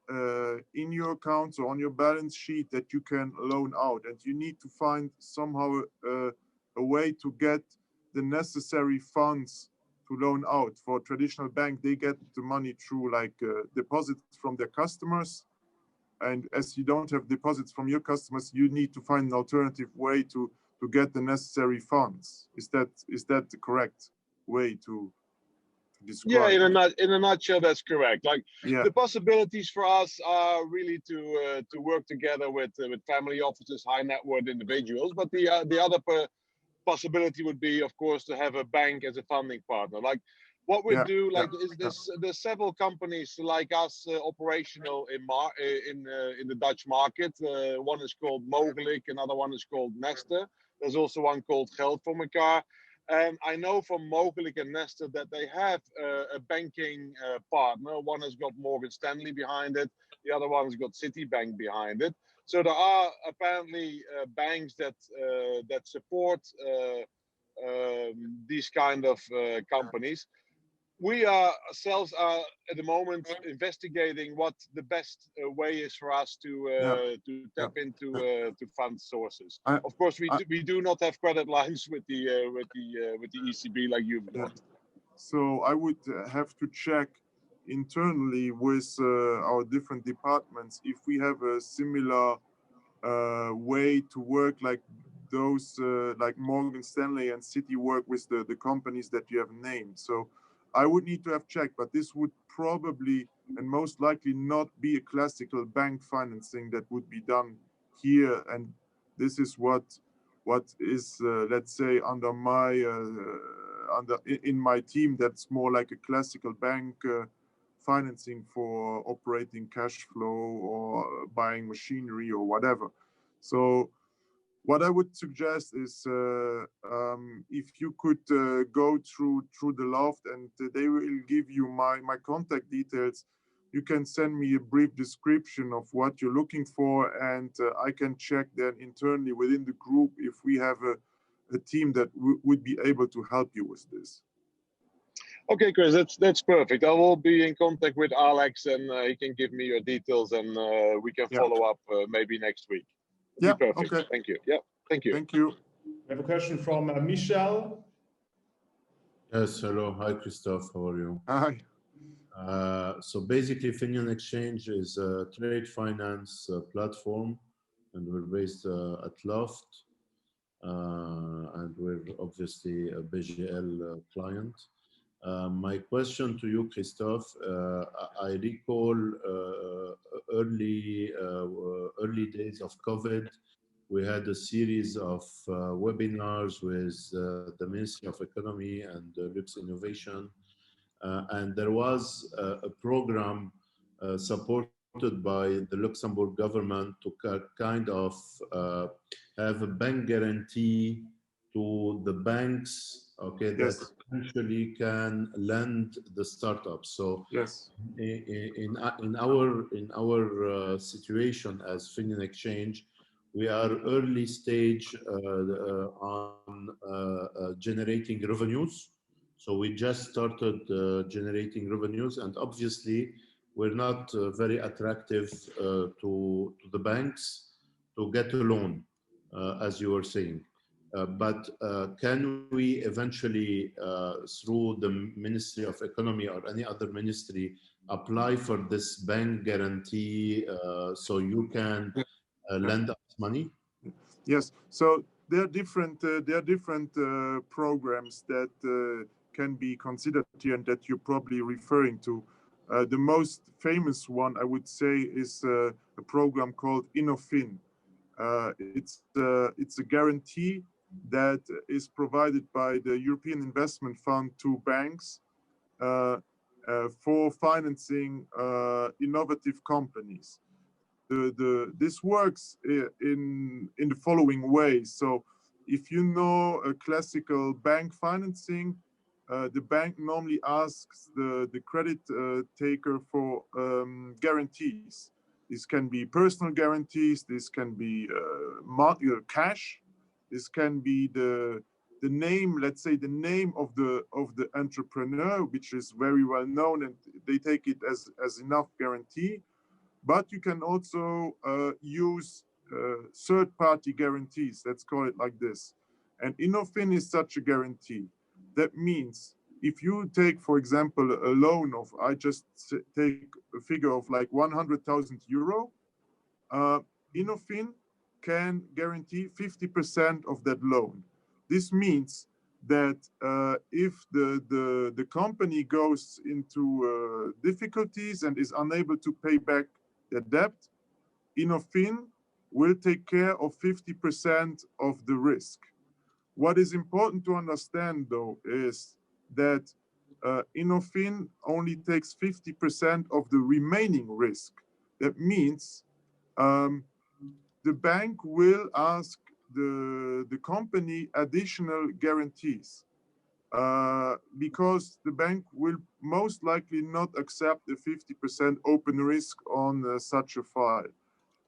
in your accounts or on your balance sheet that you can loan out, and you need to find somehow a way to get the necessary funds to loan out. For a traditional bank, they get the money through like deposits from their customers. And as you don't have deposits from your customers, you need to find an alternative way to get the necessary funds. Is that the correct way to describe?
Yeah, in a nutshell, that's correct. Like, yeah, the possibilities for us are really to work together with family offices, high net worth individuals. But the other possibility would be, of course, to have a bank as a funding partner. Like, what we do, like, is there's several companies like us operational in the Dutch market. One is called Mogelijk, another one is called Nester. There's also one called Geld voor elkaar. And I know from Mogelijk and Nester that they have a banking partner. One has got Morgan Stanley behind it. The other one has got Citibank behind it. So there are apparently banks that support these kind of companies. we ourselves are at the moment investigating what the best way is for us to tap into to fund sources. Of course, we do not have credit lines with the ECB like you've got.
So I would have to check internally with our different departments if we have a similar way to work like those like Morgan Stanley and Citi work with the companies that you have named. So I would need to have checked, but this would probably and most likely not be a classical bank financing that would be done here. And this is what is let's say under my in my team, that's more like a classical bank financing for operating cash flow or buying machinery or whatever. So what I would suggest is if you could go through the loft and they will give you my contact details. You can send me a brief description of what you're looking for, and I can check then internally within the group if we have a team that would be able to help you with this.
Okay, Chris, that's perfect. I will be in contact with Alex, and he can give me your details, and we can follow up maybe next week.
Yeah,
perfect.
okay.
Thank you. Yeah, thank you.
Thank you.
We have a question from Michel.
Yes, hello. Hi, Christophe. How are you?
Hi.
So basically, Finian Exchange is a trade finance platform, and we're based at Loft, and we're obviously a BGL client. My question to you, Christophe, I recall early days of COVID, we had a series of webinars with the Ministry of Economy and Lux Innovation, and there was a program supported by the Luxembourg government to kind of have a bank guarantee to the banks, okay, that essentially can lend the startups. So in our situation as Finian Exchange, we are early stage on generating revenues. So we just started generating revenues, and obviously we're not very attractive to the banks to get a loan, as you were saying. But can we eventually, through the Ministry of Economy or any other ministry, apply for this bank guarantee so you can lend us money?
Yes. So there are different programs that can be considered here and that you're probably referring to. The most famous one, I would say, is a program called InnoFin. It's a guarantee that is provided by the European Investment Fund to banks for financing innovative companies. This works in the following way. So if you know a classical bank financing, the bank normally asks the credit taker for guarantees. This can be personal guarantees, this can be cash, this can be the name, let's say the name of the entrepreneur, which is very well known, and they take it as enough guarantee. But you can also use third-party guarantees, let's call it like this. And InnoFin is such a guarantee. That means if you take, for example, a loan of, I just take a figure of like 100,000 euro, InnoFin can guarantee 50% of that loan. This means that if the company goes into difficulties and is unable to pay back the debt, InnoFin will take care of 50% of the risk. What is important to understand, though, is that InnoFin only takes 50% of the remaining risk. That means the bank will ask the company additional guarantees because the bank will most likely not accept the 50% open risk on such a file.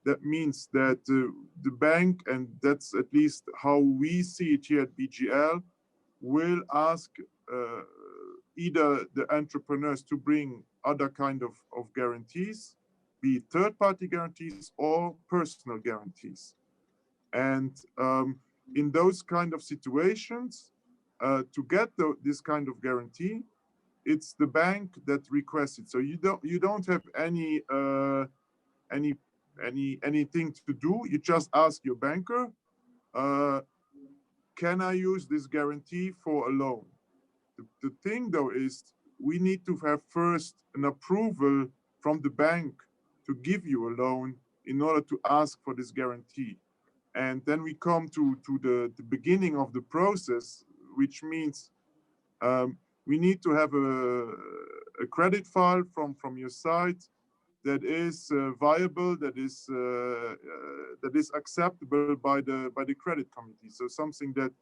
That means that the bank, and that's at least how we see it here at BGL, will ask either the entrepreneurs to bring other kind of guarantees, be it third-party guarantees or personal guarantees. And in those kind of situations, to get this kind of guarantee, it's the bank that requests it. So you don't have anything to do. You just ask your banker, can I use this guarantee for a loan? The thing though is we need to have first an approval from the bank to give you a loan in order to ask for this guarantee. And then we come to the beginning of the process, which means we need to have a credit file from your side that is viable, that is acceptable by the credit committee. So something that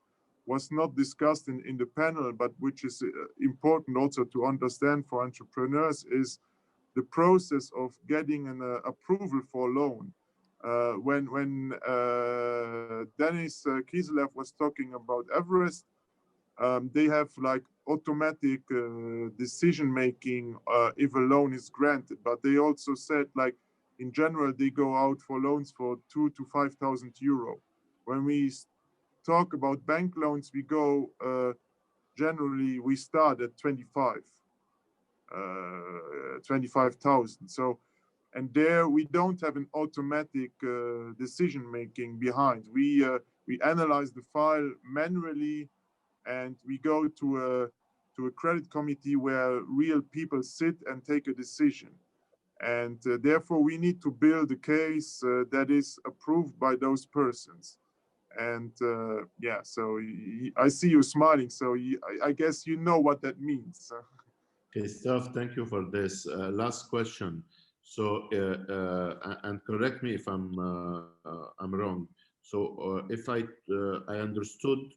was not discussed in the panel, but which is important also to understand for entrepreneurs, is the process of getting an approval for a loan. When Dennis Kiselev was talking about Everest, they have like automatic decision making if a loan is granted, but they also said like in general they go out for loans for 2,000 to 5,000 euro. When we talk about bank loans, we go generally we start at 25,000. So, and there we don't have an automatic decision making behind. We analyze the file manually, and we go to a credit committee where real people sit and take a decision. And therefore, we need to build a case that is approved by those persons. And yeah, so I see you smiling. So I guess you know what that means.
Christophe, thank you for this. Last question. So, and correct me if I'm wrong. So, if I understood,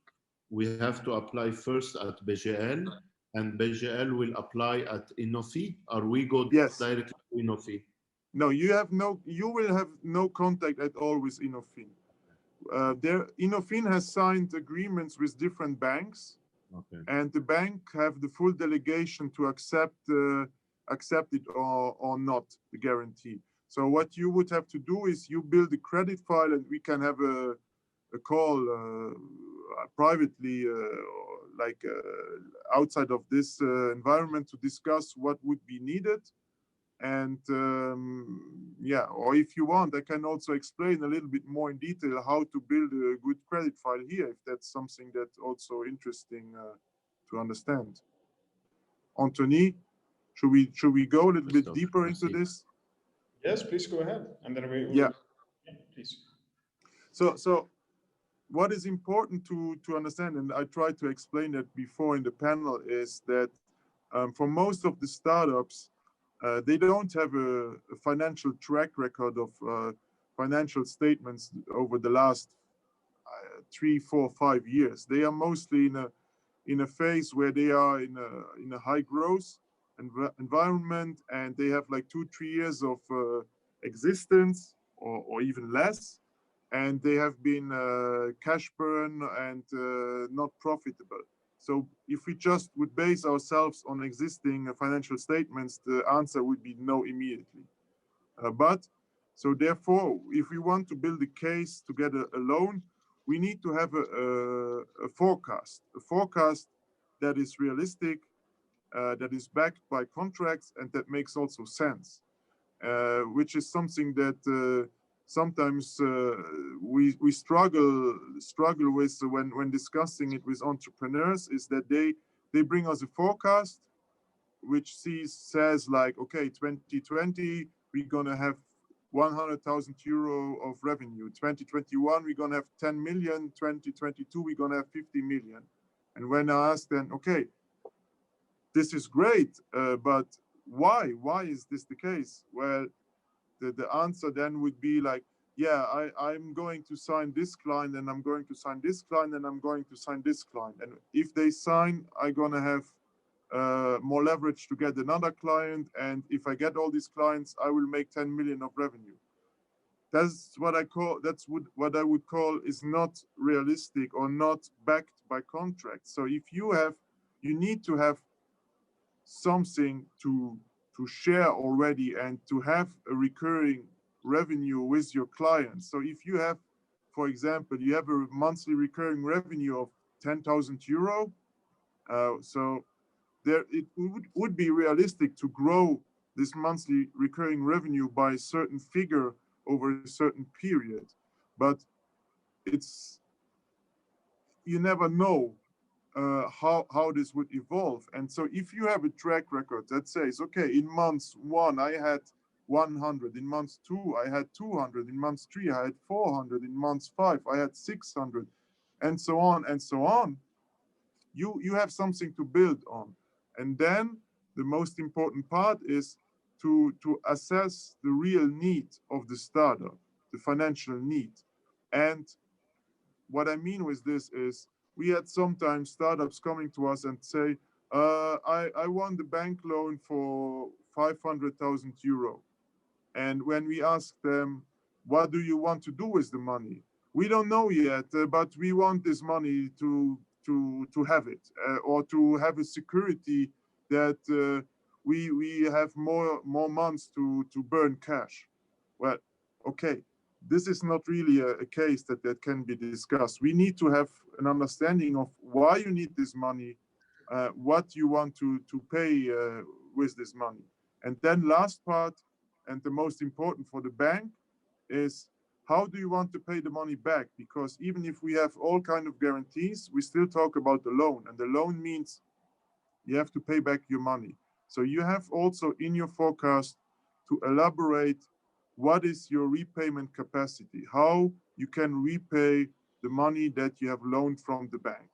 we have to apply first at BGL, and BGL will apply at Innofi, or we go directly to Innofi?
No, you will have no contact at all with Innofin. Innofin has signed agreements with different banks, and the bank have the full delegation to accept it or not, the guarantee. So what you would have to do is you build a credit file, and we can have a call privately, outside of this environment, to discuss what would be needed. And yeah, or if you want, I can also explain a little bit more in detail how to build a good credit file here, if that's something that's also interesting to understand. Anthony, should we go a little bit deeper into this?
Yes, please go ahead. And then
yeah,
please.
So what is important to understand, and I tried to explain that before in the panel, is that for most of the startups, they don't have a financial track record of financial statements over the last 3, 4, 5 years. They are mostly in a phase where they are in a high growth environment, and they have like 2, 3 years of existence or even less, and they have been cash burn and not profitable. So if we just would base ourselves on existing financial statements, the answer would be no immediately. So therefore, if we want to build a case to get a loan, we need to have a forecast that is realistic, that is backed by contracts, and that makes also sense, which is something that sometimes we struggle with when discussing it with entrepreneurs, is that they bring us a forecast which says like, okay, 2020 we're gonna have 100,000 euro of revenue, 2021 we're gonna have 10 million, 2022 we're gonna have 50 million. And when I ask them, okay, this is great, but why is this the case? Well, the answer then would be like, yeah, I'm going to sign this client, and I'm going to sign this client, and I'm going to sign this client. And if they sign, I'm going to have more leverage to get another client. And if I get all these clients, I will make 10 million of revenue. That's what what I would call is not realistic or not backed by contracts. So if you need to have something to share already and to have a recurring revenue with your clients. So if you have, for example, you have a monthly recurring revenue of 10,000 euro, so there it would be realistic to grow this monthly recurring revenue by a certain figure over a certain period. But it's, you never know how this would evolve. And so if you have a track record that says, okay, in month 1 I had 100, in month 2 I had 200, in month 3 I had 400, in month 5 I had 600, and so on and so on, you have something to build on. And then the most important part is to assess the real need of the startup, the financial need. And what I mean with this is, we had sometimes startups coming to us and say, I want the bank loan for 500,000 euro. And when we ask them, what do you want to do with the money? We don't know yet, but we want this money to have it, or to have a security that we have more months to burn cash. Well, okay, this is not really a case that can be discussed. We need to have an understanding of why you need this money, what you want to pay with this money. And then last part, and the most important for the bank, is how do you want to pay the money back? Because even if we have all kind of guarantees, we still talk about the loan, and the loan means you have to pay back your money. So you have also in your forecast to elaborate what is your repayment capacity, how you can repay the money that you have loaned from the bank.